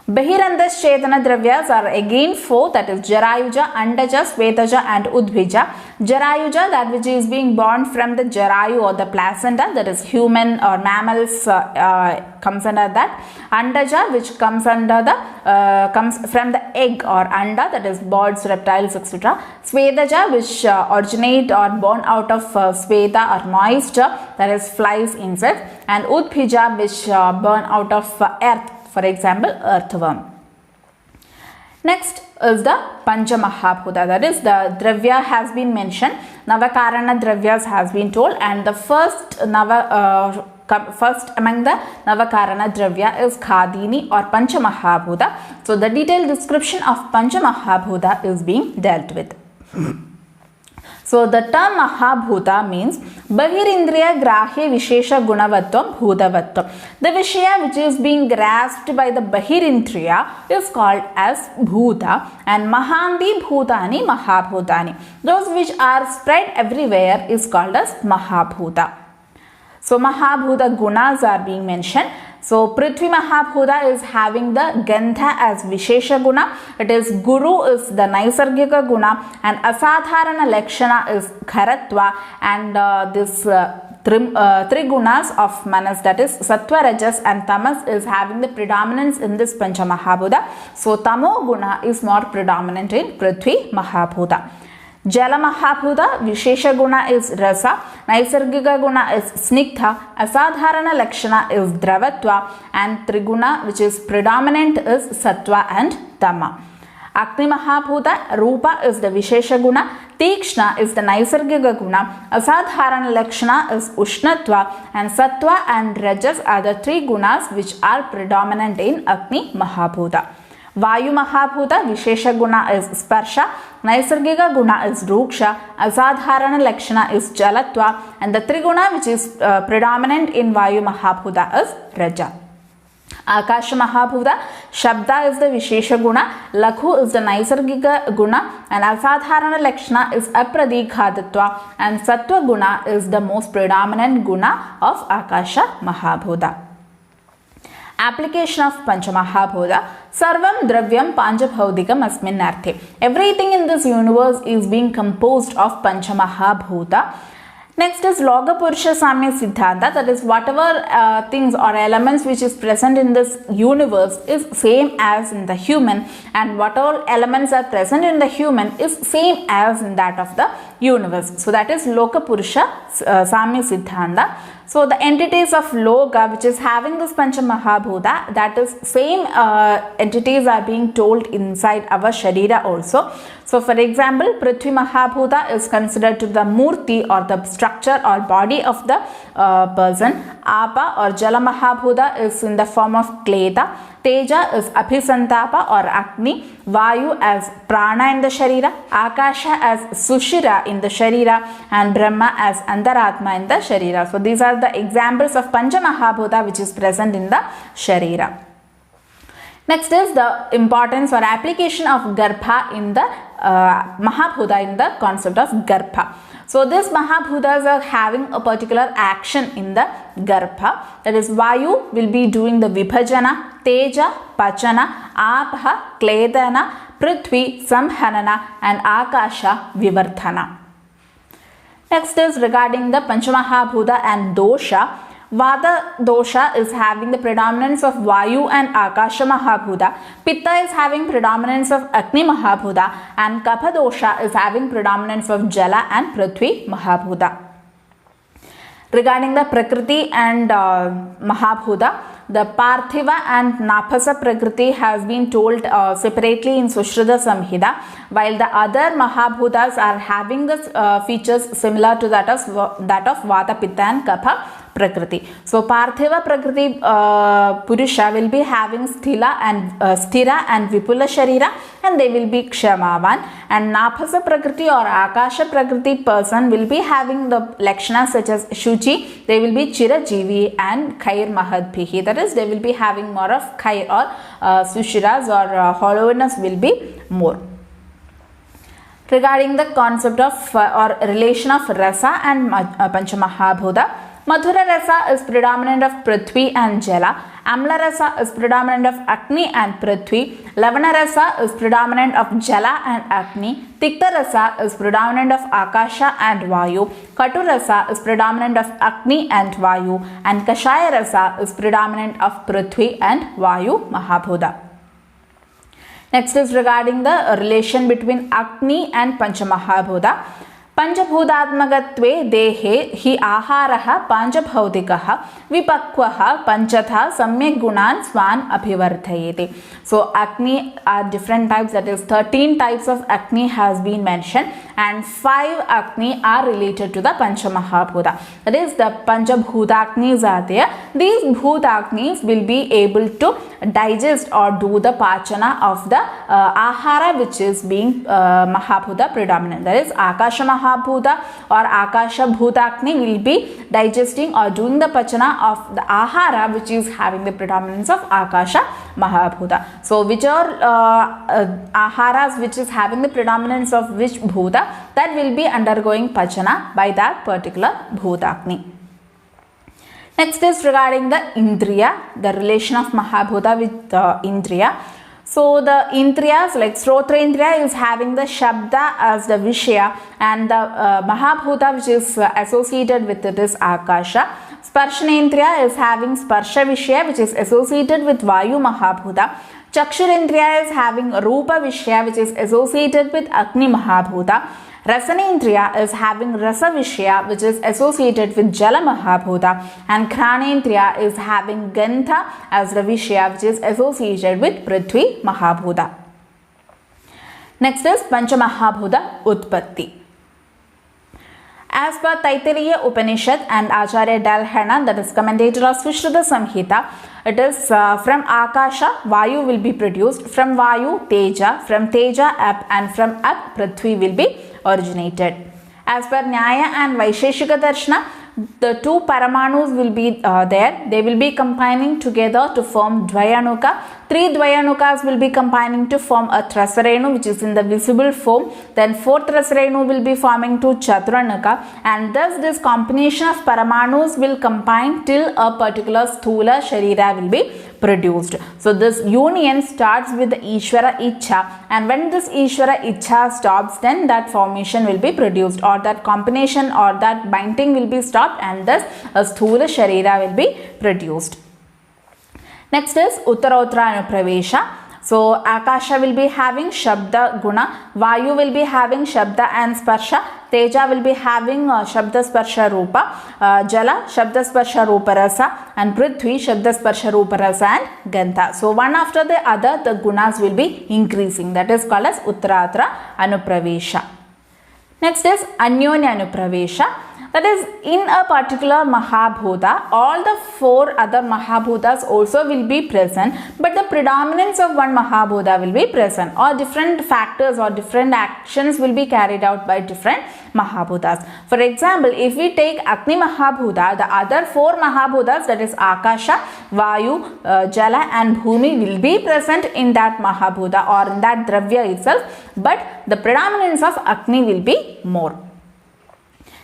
Speaker 1: Bahirandas Chetana Dravyas are again 4, that is Jarayuja, Andaja, Svetaja and Udbhija. Jarayuja, that which is being born from the Jarayu or the placenta, that is human or mammals comes under that. Andaja, which comes under the comes from the egg or anda, that is birds, reptiles, etc. Svetaja, which originate or born out of sveta or moisture, that is flies, insects. And Udbhija, which born out of earth, for example, earthworm. Next is the Pancha Mahabhuta, that is the Dravya has been mentioned. Navakarana Dravyas has been told, and the first first among the Navakarana Dravya is Khadini or Pancha Mahabhuta. So the detailed description of Pancha Mahabhuta is being dealt with. So the term Mahabhuta means Bahirindriya Grahya Vishesha Gunavatvam Bhudavatvam. The Vishaya which is being grasped by the Bahirindriya is called as Bhuta, and Mahandi Bhutani Mahabhutani. Those which are spread everywhere is called as Mahabhuta. So Mahabhuta Gunas are being mentioned. So Prithvi Mahabhuta is having the Gandha as Vishesha Guna. It is Guru is the Naisargika Guna, and Asadharana Lakshana is Kharatva, and this three gunas of Manas, that is Sattva, Rajas and Tamas, is having the predominance in this Pancha Mahabhuta. So Tamo Guna is more predominant in Prithvi Mahabhuta. Jala Mahabhuta, Vishesha Guna is Rasa, Naisargika Guna is Sniktha, Asadharana Lakshana is Dravatva, and Triguna which is predominant is Sattva and Tama. Agni Mahabhuta, Rupa is the Vishesha Guna, Tikshna is the Naisargika Guna, Asadharana Lakshana is Ushnatva, and Sattva and Rajas are the three gunas which are predominant in Agni Mahabhuta. Vayu Mahabhuta, Vishesha Guna is Sparsha, Naisargika Guna is Ruksha, Asadharana Lakshana is Jalatva, and the Triguna which is predominant in Vayu Mahabhuta is Raja. Akasha Mahabhuta, Shabda is the Vishesha Guna, Lakhu is the Naisargika Guna, and Asadharana Lakshana is Apradikhadatva, and Sattva Guna is the most predominant guna of Akasha Mahabhuta. Application of Pancha Mahabhuta. Sarvam Dravyam Panjabhaudikam Asmin Arthe. Everything in this universe is being composed of Pancha Mahabhuta. Next is Logar Purusha Samya Siddhanta, that is whatever things or elements which is present in this universe is same as in the human, and what all elements are present in the human is same as in that of the universe. So that is Logar Purusha Samya Siddhanta. So the entities of Loga which is having this Pancha Mahabhuta, that is same entities are being told inside our Sharira also. So for example, Prithvi Mahabhuta is considered to be the Murti or the structure or body of the person. Apa or Jala Mahabhuta is in the form of Kleta. Teja is Abhisantapa or Agni. Vayu as Prana in the Sharira. Akasha as Sushira in the Sharira. And Brahma as Antaratma in the Sharira. So these are the examples of Pancha Mahabhuta which is present in the Sharira. Next is the importance or application of Garbha in the Mahabhuta, in the concept of Garbha. So these Mahabhutas are having a particular action in the Garbha. That is, Vayu will be doing the Vibhajana, Teja, Pachana, Apha, Kledana, Prithvi, Samhanana, and Akasha, Vivarthana. Next is regarding the Pancha Mahabhuta and Dosha. Vada dosha is having the predominance of Vayu and Akasha Mahabhuta. Pitta is having predominance of Agni Mahabhuta, and Kapha dosha is having predominance of Jala and Prithvi Mahabhuta. Regarding the Prakriti and Mahabhuta, the Parthiva and Napasa Prakriti has been told separately in Sushruta Samhita, while the other Mahabhutas are having the features similar to that of Vata, Pitta and Kapha Prakriti. So Parthiva Prakriti Purusha will be having Stira and Vipula Sharira, and they will be Kshamavan, and Napasa Prakriti or Akasha Prakriti person will be having the Lakshanas such as Shuchi, they will be Chirajivi and Khair Mahadbhihi, that is they will be having more of Khair or Sushiras or hollowness will be more. Regarding the concept of or relation of Rasa and Pancha Mahabhuta, Madhura Rasa is predominant of Prithvi and Jala. Amla Rasa is predominant of Agni and Prithvi. Lavana Rasa is predominant of Jala and Agni. Tikta Rasa is predominant of Akasha and Vayu. Katu Rasa is predominant of Agni and Vayu. And Kashaya Rasa is predominant of Prithvi and Vayu Mahabhuta. Next is regarding the relation between Agni and Pancha Mahabhuta. पंचभूतात्मकत्वे देहे हि आहारः पांचभौतिकः विपक्वः पंचथा सम्यक् गुणान् स्वान् अभिवर्धयति. So Agni are different types, that is 13 types of Agni has been mentioned and 5 Agni are related to the Pancha Mahabhuta. That is the Panchabhutagnis are there. These Bhutagnis will be able to digest or do the pachana of the ahara which is being Mahabhuta predominant. That is Akasha Mahabhuta or Akasha Bhutagni will be digesting or doing the pachana of the ahara which is having the predominance of Akasha Mahabhuta. So which are aharas which is having the predominance of which Bhuta, that will be undergoing pachana by that particular Bhutagni. Next is regarding the Indriya, the relation of Mahabhuta with Indriya. So the Indriyas like Srotrendriya is having the Shabda as the Vishaya and the Mahabhuta which is associated with it is Akasha. Sparshanendriya is having Sparsha Vishaya which is associated with Vayu Mahabhuta. Chakshurendriya is having Rupa Vishaya which is associated with Agni Mahabhuta. Rasanendriya is having Rasa Vishaya which is associated with Jala Mahabhuta, and Ghanendriya is having Gandha as the Vishaya which is associated with Prithvi Mahabhuta. Next is Pancha Mahabhuta Utpatti. As per Taittiriya Upanishad and Acharya Darshana, that is commentator of Sushruta Samhita, it is from Akasha Vayu will be produced, from Vayu Teja, from Teja Ap, and from Ap Prithvi will be originated. As per Nyaya and Vaisheshika Darshana, the two Paramanus will be there. They will be combining together to form Dvayanuka. 3 Dvayanukas will be combining to form a Trasarenu which is in the visible form. Then 4th Trasarenu will be forming to Chaturanuka, and thus this combination of Paramanus will combine till a particular Sthula Sharira will be produced. So this union starts with the Ishvara Ichha, and when this Ishvara Ichha stops, then that formation will be produced, or that combination or that binding will be stopped, and thus a Sthula Sharira will be produced. Next is Uttara Anupravesa. So Akasha will be having Shabda Guna, Vayu will be having Shabda and Sparsha, Teja will be having Shabda Sparsha Rupa, Jala Shabda Sparsha Rupa Rasa, and Prithvi Shabda Sparsha Rupa Rasa and Gandha. So one after the other the gunas will be increasing. That is called as Uttara Anupravesa. Next is Anyonya Anupravesa. That is, in a particular Mahabhuta, all the 4 other Mahabhutas also will be present, but the predominance of one Mahabhuta will be present, or different factors or different actions will be carried out by different Mahabhutas. For example, if we take Agni Mahabhuta, the other 4 Mahabhutas, that is Akasha, Vayu, Jala and Bhumi will be present in that Mahabhuta or in that Dhravya itself, but the predominance of Agni will be more.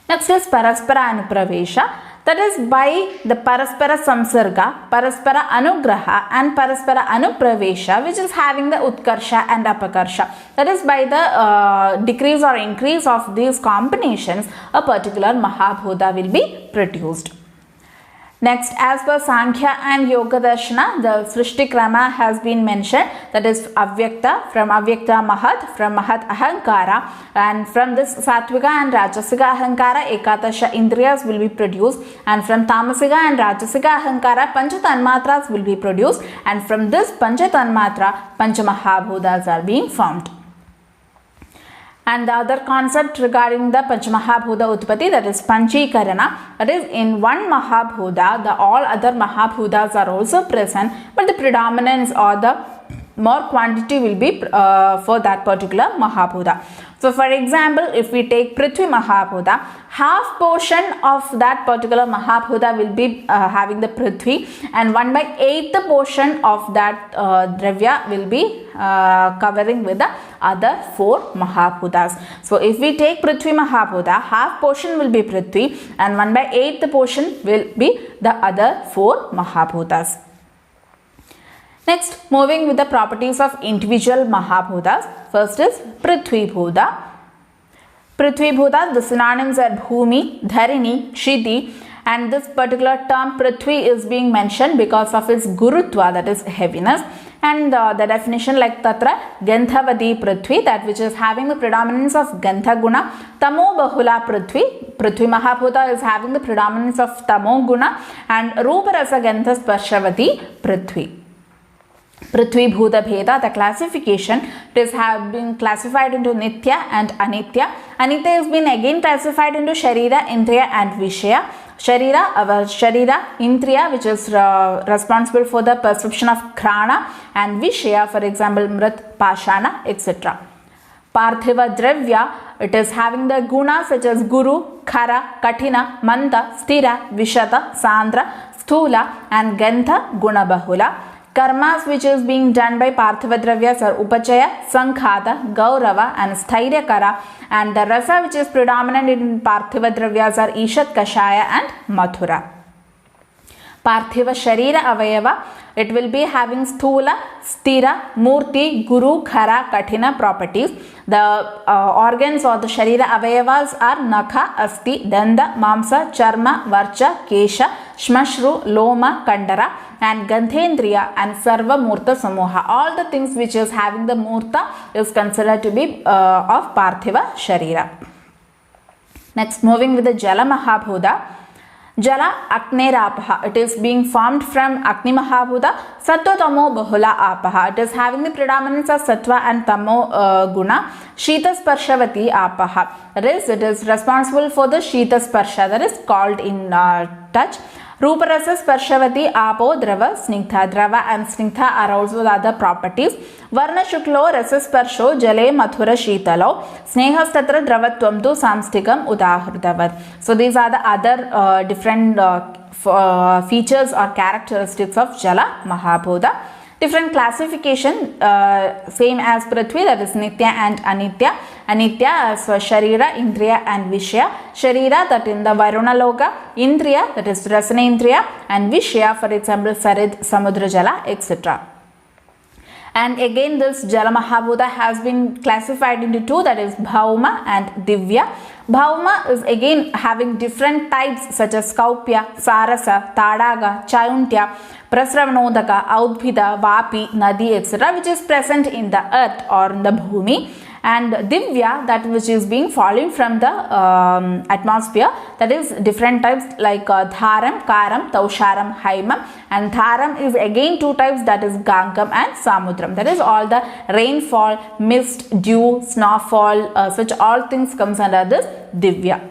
Speaker 1: Next is Paraspara Anupravesa. That is by the Paraspara Samsarga, Paraspara Anugraha and Paraspara Anupravesa, which is having the Utkarsha and Apakarsha. That is by the decrease or increase of these combinations, a particular Mahabhuta will be produced. Next, as per Sankhya and Yoga Darshana, the Srishti Krama has been mentioned. That is Avyakta, from Avyakta Mahat, from Mahat Ahankara, and from this Sattvika and Rajasika Ahankara, Ekatasha Indriyas will be produced, and from Tamasika and Rajasika Ahankara, Pancha Tanmatras will be produced, and from this Pancha Tanmatra, Pancha Mahabhutas are being formed. And the other concept regarding the Panchamahabhuta Utpatti, that is Panchikarana, that is in one Mahabhuta, the all other Mahabhutas are also present, but the predominance or the more quantity will be for that particular Mahabhuta. So for example, if we take Prithvi Mahabhuta, half portion of that particular Mahabhuta will be having the Prithvi, and 1/8 portion of that Dhravya will be covering with the other 4 Mahabhutas. So if we take Prithvi Mahabhuta, half portion will be Prithvi and 1/8 portion will be the other 4 Mahabhutas. Next, moving with the properties of individual Mahabhutas. First is Prithvi Bhuta. Prithvi Bhuta, the synonyms are Bhumi, Dharini, Kshiti, and this particular term Prithvi is being mentioned because of its Gurutva, that is heaviness. And the definition, like tatra Gandhavati Prithvi, that which is having the predominance of Gandha guna. Tamo Bahula Prithvi, Prithvi Mahaputha is having the predominance of Tamo guna. And Rupa Rasa Gandha Sparshavati Prithvi. Prithvi Bhuta Bheda, the classification, it is have been classified into Nitya and Anitya. Anitya has been again classified into Sharira, Indriya and Vishaya. Sharira, Indriya, which is responsible for the perception of Krana, and Vishaya, for example, Mrit, Pashana, etc. Parthiva Dhravya, it is having the gunas such as Guru, Khara, Kathina, Manta, Stira, Vishata, Sandra, Sthula and Gantha, Gunabahula. Karmas which is being done by Parthiva Dravyas are Upachaya, Sankhata, Gaurava and Stairyakara, and the rasa which is predominant in Parthiva Dravyas are Ishat, Kashaya and Mathura. Parthiva Sharira Avayava, it will be having Sthula, Stira, Murti, Guru, Khara, Kathina properties. The organs or the Sharira Avayavas are Nakha, Asti, Danda, Mamsa, Charma, Varcha, Kesha, Shmashru, Loma, Kandara and Gandhendriya and Sarva Murta Samoha. All the things which is having the Murta is considered to be of Parthiva Sharira. Next, moving with the Jala Mahabhuta. Jala Agneraapaha, it is being formed from Agni Mahabhuta, Sattva Tamo Bahula Apaha, it is having the predominance of Sattva and Tamo guna. Shita Sparshavati Apaha, that is, it is responsible for the Shita Sparsha, that is called in touch. Rupa Rasa Sparshavati Apo Drava Snigdha, Drava and Snigdha are also the other properties. Varna Shuklo Rasa Sparsho Jale Mathura Shitalo Snehastatra Dravatvam tu Samstikam Udahrutavat. So these are the other different features or characteristics of Jala Mahabhuta. Different classification, same as Prithvi, that is Nitya and Anitya. Anitya as Sharira, Indriya and Vishaya. Sharira, that in the Varuna Loka. Indriya, that is Rasana Indriya. And Vishaya, for example, Sarid, Samudra Jala, etc. And again, this Jala Mahabhuta has been classified into two, that is Bhauma and Dhravya. Bhauma is again having different types such as Kaupya, Sarasa, Tadaga, Chayuntya, Prasravanodaka, Audbhida, Vapi, Nadi, etc., which is present in the earth or in the Bhumi. And Dhravya, that which is being falling from the atmosphere, that is different types like Dharam, Karam, Tausharam, Haimam. And Dharam is again two types, that is Gangam and Samudram. That is all the rainfall, mist, dew, snowfall, such all things comes under this Dhravya.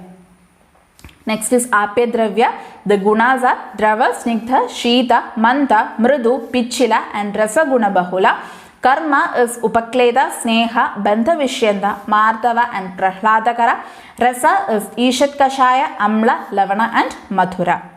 Speaker 1: Next is Apya Dhravya. The gunas are Drava, Snigdha, Shita, Manta, Mridu, Pichila and Rasa Guna Bahula. Karma is Upakleda, Sneha, Bandha Vishyanda, Mardava and Prahladakara. Rasa is Ishat Kashaya, Amla, Lavana and Mathura.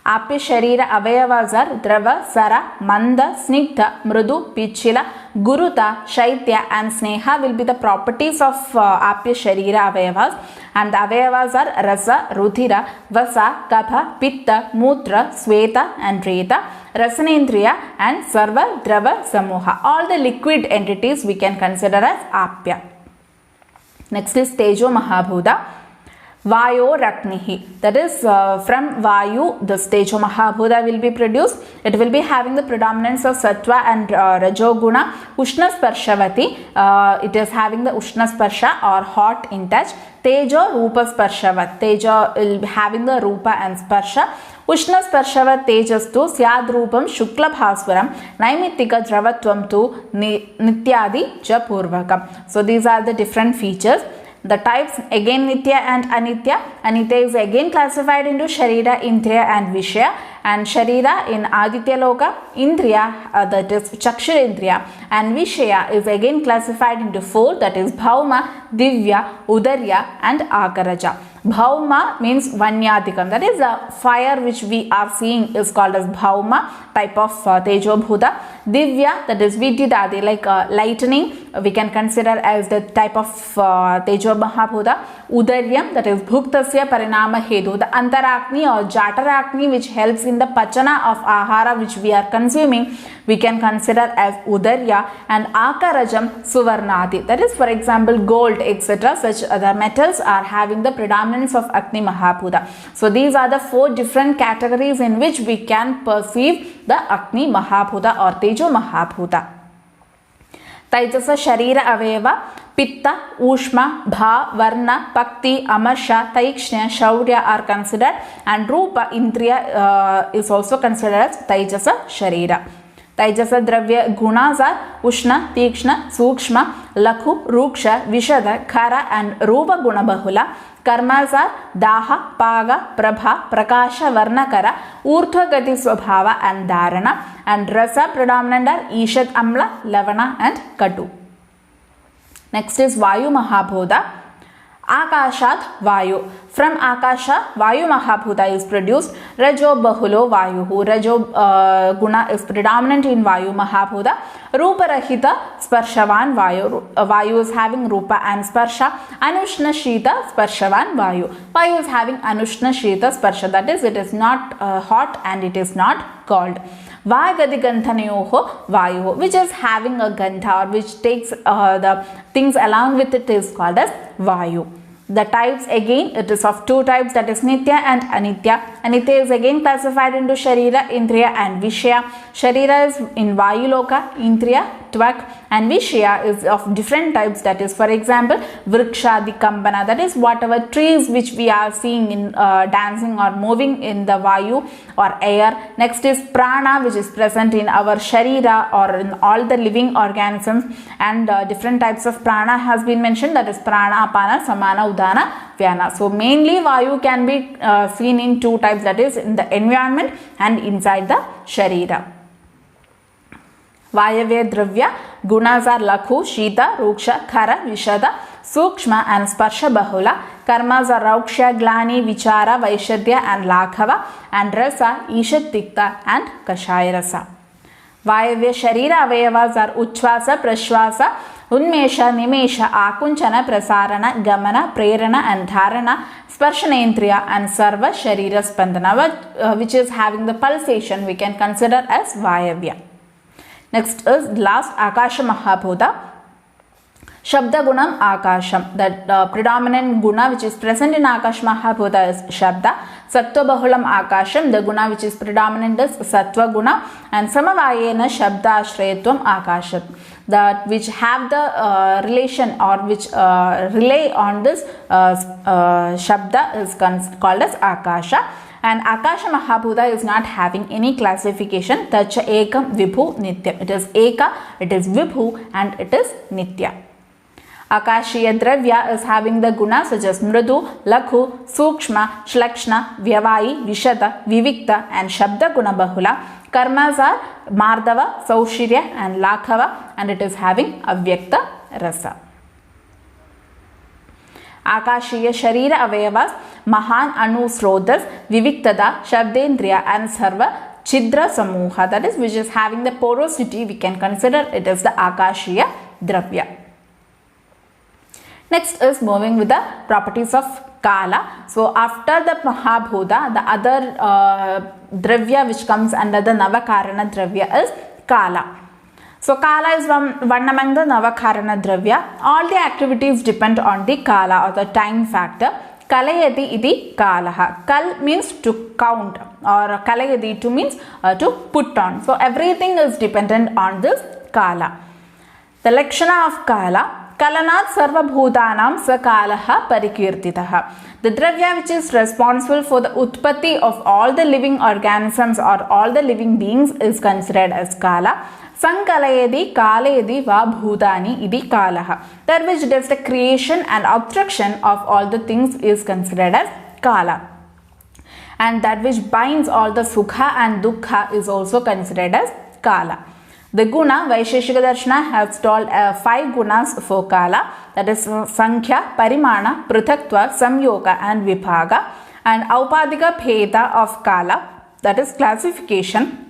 Speaker 1: Apya Sharira Avayavas are Drava, Sara, Manda, Snigdha, Mrudu, Pichila, Guruta, Shaitya and Sneha will be the properties of Apya Sharira Avayavas. And the Avayavas are Rasa, Ruthira, Vasa, Kapha, Pitta, Mutra, Sweta and Reta, Rasanendriya and Sarva, Drava, Samoha. All the liquid entities we can consider as Apya. Next is Tejo Mahabhuta. Vayo Raknihi, that is from Vayu the Tejo Mahabhuta will be produced. It will be having the predominance of Sattva and Rajoguna. Ushna Sparshavati, it is having the Ushna Sparsha or hot in touch. Tejo Rupa Sparshavat, Tejo will be having the Rupa and Sparsha. Ushna Sparshavat Tejastu Syad Rupam Shukla Bhaswaram Naimittika Dravatvam tu Nityadi Cha Purvakam. So these are the different features. The types again Nitya and Anitya. Anitya is again classified into Sharira, Indriya and Vishaya. And Sharira in Aditya Loka, Indriya that is Chakshurindriya and Vishaya is again classified into four, that is Bhauma, Dhravya, Udarya and Akaraja. Bhauma means Vanyadikam, that is a fire which we are seeing is called as Bhauma, type of Tejo Bhuta. Dhravya, that is Vidyadadi, like lightning, we can consider as the type of Tejo Mahabhuta. Udaryam, that is Bhuktasya Parinama Hedu, the Antarakni or Jatarakni which helps in the Pachana of Ahara which we are consuming, we can consider as Udarya. Khatura, and Akarajam Suvarnadi. That is, for example, gold, etc. Such other metals are having the predominance of Agni Mahapudha. So these are the 4 different categories in which we can perceive the Agni Mahapudha or Tejo Mahapudha. Taijasa Sharira Aveva, Pitta, Ushma, Bha, Varna, Pakti, Amarsha, Taikshnya, Shaurya are considered, and Rupa Indriya is also considered as Taijasa Sharira. Taijasa Dhravya Gunas are Ushna, Tikshna, Sukshma, Lakhu, Ruksha, Vishada, Khara and Rupa Guna Bahula. Karmas are Daha, Paga, Prabha, Prakasha, Varnakara, Urtha Gati Swabhava and Dharana, and Rasa predominant are Ishat, Amla, Lavana and Katu. Next is Vayu Mahabhuta. Akashat Vayu. From Akasha, Vayu Mahabhuta is produced. Rajo Bahulo Vayuhu. Rajo Guna is predominant in Vayu Mahabhuta. Rupa Rahita Sparshavan Vayu. Vayu is having Rupa and Sparsha. Anushna Shita Sparshavan Vayu. Vayu is having Anushna Shita Sparsha. That is, it is not hot and it is not cold. Vagadi Ganthaneyoho Vayu, which is having a Gantha or which takes the things along with it, is called as Vayu. The types again, it is of 2 types, that is Nitya and Anitya. Anitya is again classified into Sharira, Indriya and Vishaya. Sharira is in Vayu Loka, Indriya, Tvak, and Vishaya is of different types, that is, for example, Vrikshadi Kambana, that is whatever trees which we are seeing in dancing or moving in the Vayu or air. Next is Prana, which is present in our Sharira or in all the living organisms, and different types of Prana has been mentioned, that is Prana, Apana, Samana, Udana, Vyana. So mainly Vayu can be seen in 2 types, that is in the environment and inside the Sharira. Vayave Dravya Gunas are Lakhu, Shita, Ruksha, Khara, Vishada, Sukshma and Sparsha Bahula. Karmas are Rauksha, Glani, Vichara, Vaishadya and Lakhava, and Rasa, Ishat, Tikta and Kashaya Rasa. Vayave Sharira Avayavas are Uchvasa, Prashvasa, Unmesha, Nimesha, Akunchana, Prasarana, Gamana, Prerana and Dharana, Sparshanendriya and Sarva Sharira Spandana, which is having the pulsation, we can consider as Vayavya. Next is last Akasha Mahabhuta. Shabda Gunam Akasham. That predominant guna which is present in Akash Mahabhuta is Shabda. Sattva Bahulam Akasham. The guna which is predominant is Sattva Guna. And Samavayena Shabda Ashrayatvam Akasham. That which have the relation or which relay on this Shabda is called as Akasha. And Akasha Mahabhuta is not having any classification. Tacha Ekam Vibhu Nitya. It is Eka, it is Vibhu, and it is Nitya. Akashiya Dravya is having the gunas such as Mridu, Lakhu, Sukshma, Shlakshna, Vyavai, Vishada, Vivikta and Shabda Guna Bahula. Karmas are Mardava, Saushirya and Lakhava, and it is having Avyakta Rasa. Akashiya Sharira Avayavas, Mahan Anu Srodas, Viviktada, Shabdendriya and Sarva Chidra Samuha, that is, which is having the porosity, we can consider it as the Akashiya Dravya. Next is moving with the properties of Kala. So after the Mahabhuta, the other Dravya which comes under the Navakarana Dravya is Kala. So Kala is one among the Navakarana Dravya. All the activities depend on the Kala or the time factor. Kalayati iti Kalaha. Kal means to count, or Kalayati to means to put on. So everything is dependent on this Kala. The Lakshana of Kala. Kalanat sarva bhutanam sakalaha parikirtitaha. The dravya which is responsible for the utpatti of all the living organisms or all the living beings is considered as Kala. Sankalayadi kalayadi va bhutani idi kalaha. That which does the creation and obstruction of all the things is considered as Kala. And that which binds all the sukha and dukkha is also considered as Kala. The guna, Vaishnava Darshana has told 5 gunas for Kala, that is Sankhya, Parimana, Prithakva, Samyoga and Vibhaga, and Aupadika Bheda of Kala, that is classification.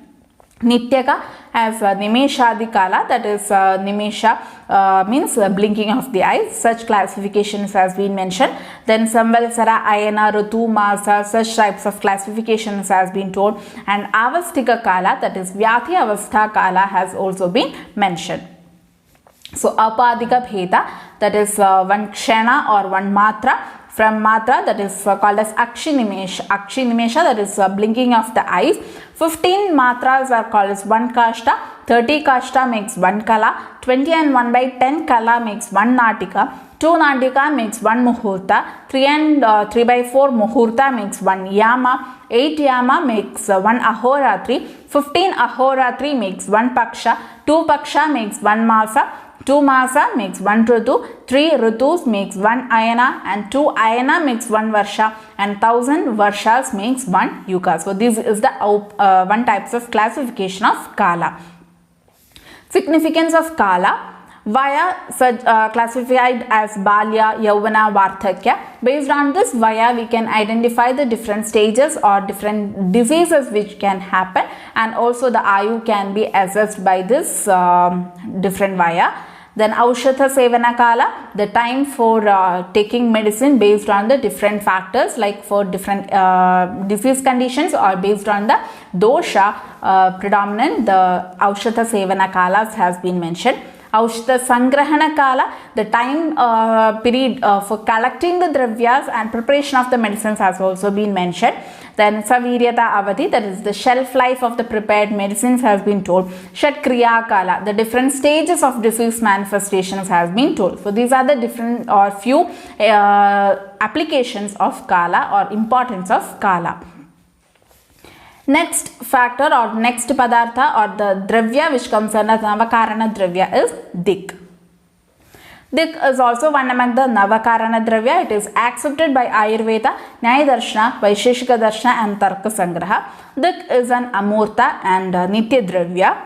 Speaker 1: Nityaka as Nimeshadi Kala, that is Nimesha means blinking of the eyes. Such classifications has been mentioned. Then Samvalsara, Ayana, Rutu, Masa, such types of classifications has been told. And Avastika Kala, that is Vyathi Avastha Kala, has also been mentioned. So apadika bheda, that is one kshana or one matra. From matra, that is called as akshinimesha. Akshinimesha, that is blinking of the eyes. 15 matras are called as 1 kashta. 30 kashta makes 1 kala. 20 and 1 by 10 kala makes 1 natika. 2 natika makes 1 muhurta. 3 and 3 by 4 muhurta makes 1 yama. 8 yama makes 1 ahoratri. 15 ahoratri makes 1 paksha. 2 paksha makes 1 masa. 2 masa makes 1 ritu, 3 ritus makes 1 ayana, and 2 ayana makes 1 varsha, and 1000 varshas makes 1 yuga. So this is the one types of classification of kala. Significance of kala. Vaya classified as balya, yauvana, vardhakya. Based on this vaya, we can identify the different stages or different diseases which can happen, and also the ayu can be assessed by this different vaya. Then Aushadha Sevana Kala, the time for taking medicine based on the different factors, like for different disease conditions or based on the dosha predominant, the Aushadha Sevana Kalas has been mentioned. Aushadha Sangrahana Kala, the time period for collecting the dravyas and preparation of the medicines has also been mentioned. Then Saviryata Avadhi, that is the shelf life of the prepared medicines has been told. Shatkriya Kala, the different stages of disease manifestations has been told. So these are the different or few applications of Kala or importance of Kala. Next factor or next padartha or the dravya which comes under Navakarana dravya is dik. Dik is also one among the Navakarana dravya. It is accepted by Ayurveda, Nyaya Darshana, Vaisheshika Darshana and Tarka Sangraha. Dik is an amurta and nitya dravya.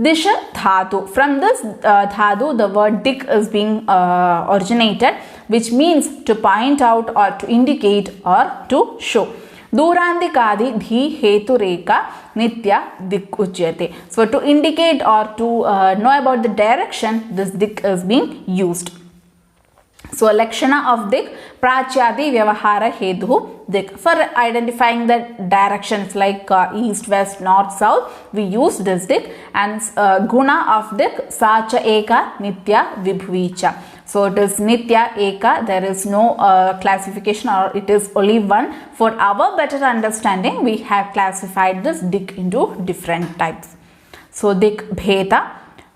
Speaker 1: Disha dhatu. From this dhatu, the word dik is being originated, which means to point out or to indicate or to show. Durandikadi dhi hetu reka nitya dik uchyate. So to indicate or to know about the direction, this dik is being used. So lakshana of dik, prachyadi vyavahara hetu dik. For identifying the directions like east, west, north, south, we use this dik. And guna of dik, sacha eka nitya vibhuvicha. So it is nitya eka, there is no classification or it is only one. For our better understanding, we have classified this dik into different types. So dik bheta,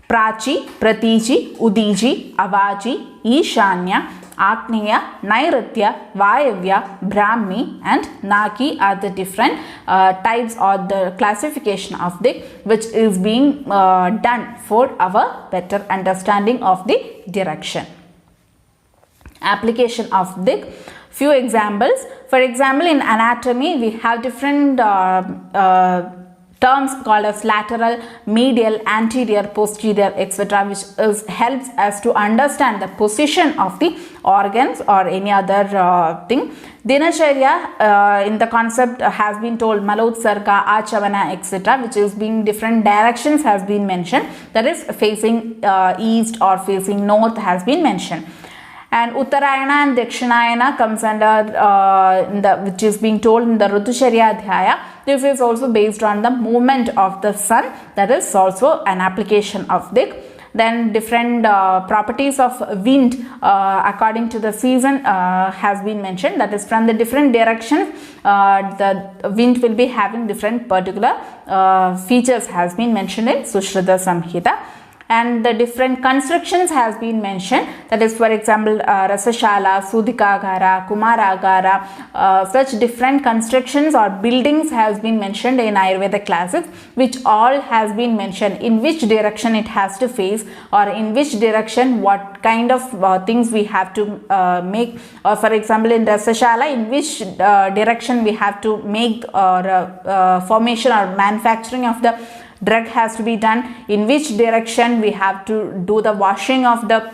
Speaker 1: prachi, pratiji, udiji, avaji, ishanya, Agneya, Nairitya, Vayavya, Brahmi and Naki are the different types or the classification of dik which is being done for our better understanding of the direction. Application of dik. Few examples. For example, in anatomy, we have different terms called as lateral, medial, anterior, posterior, etc., which helps us to understand the position of the organs or any other thing. Dinacharya in the concept has been told Malotsarga, Achavana, etc., which is being different directions has been mentioned. That is facing east or facing north has been mentioned. And Uttarayana and Dakshinayana comes under which is being told in the Rutucharya Adhyaya. This is also based on the movement of the sun. That is also an application of dik. Then different properties of wind according to the season has been mentioned. That is from the different directions the wind will be having different particular features has been mentioned in Sushruta Samhita. And the different constructions has been mentioned. That is, for example, Rasashala, Sudikagara, Kumaragara, such different constructions or buildings has been mentioned in Ayurveda classics, which all has been mentioned in which direction it has to face or in which direction what kind of things we have to make. Or for example, in Rasashala, in which direction we have to make or formation or manufacturing of the drug has to be done, in which direction we have to do the washing of the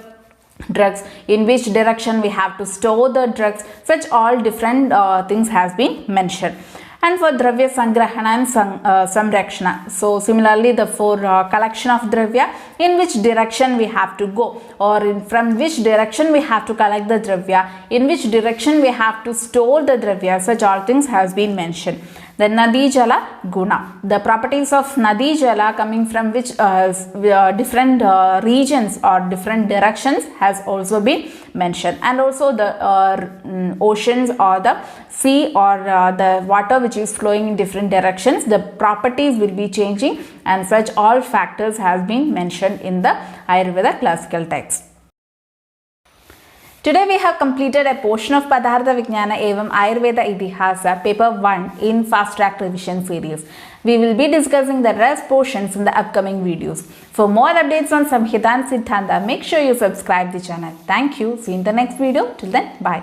Speaker 1: drugs, in which direction we have to store the drugs. Such all different things has been mentioned. And for Dravya Sangrahana and Samrakshana, so similarly the for collection of Dravya, in which direction we have to go or from which direction we have to collect the Dravya, in which direction we have to store the Dravya, such all things has been mentioned. The Nadi Jala Guna. The properties of Nadi Jala coming from which different regions or different directions has also been mentioned, and also the oceans or the sea or the water which is flowing in different directions, the properties will be changing, and such all factors has been mentioned in the Ayurveda classical text. Today we have completed a portion of Padartha Vinjana Evam Ayurveda Ithihasa paper 1 in Fastrack revision series. We will be discussing the rest portions in the upcoming videos. For more updates on Samhita Siddhanta, make sure you subscribe the channel. Thank you. See you in the next video. Till then, bye.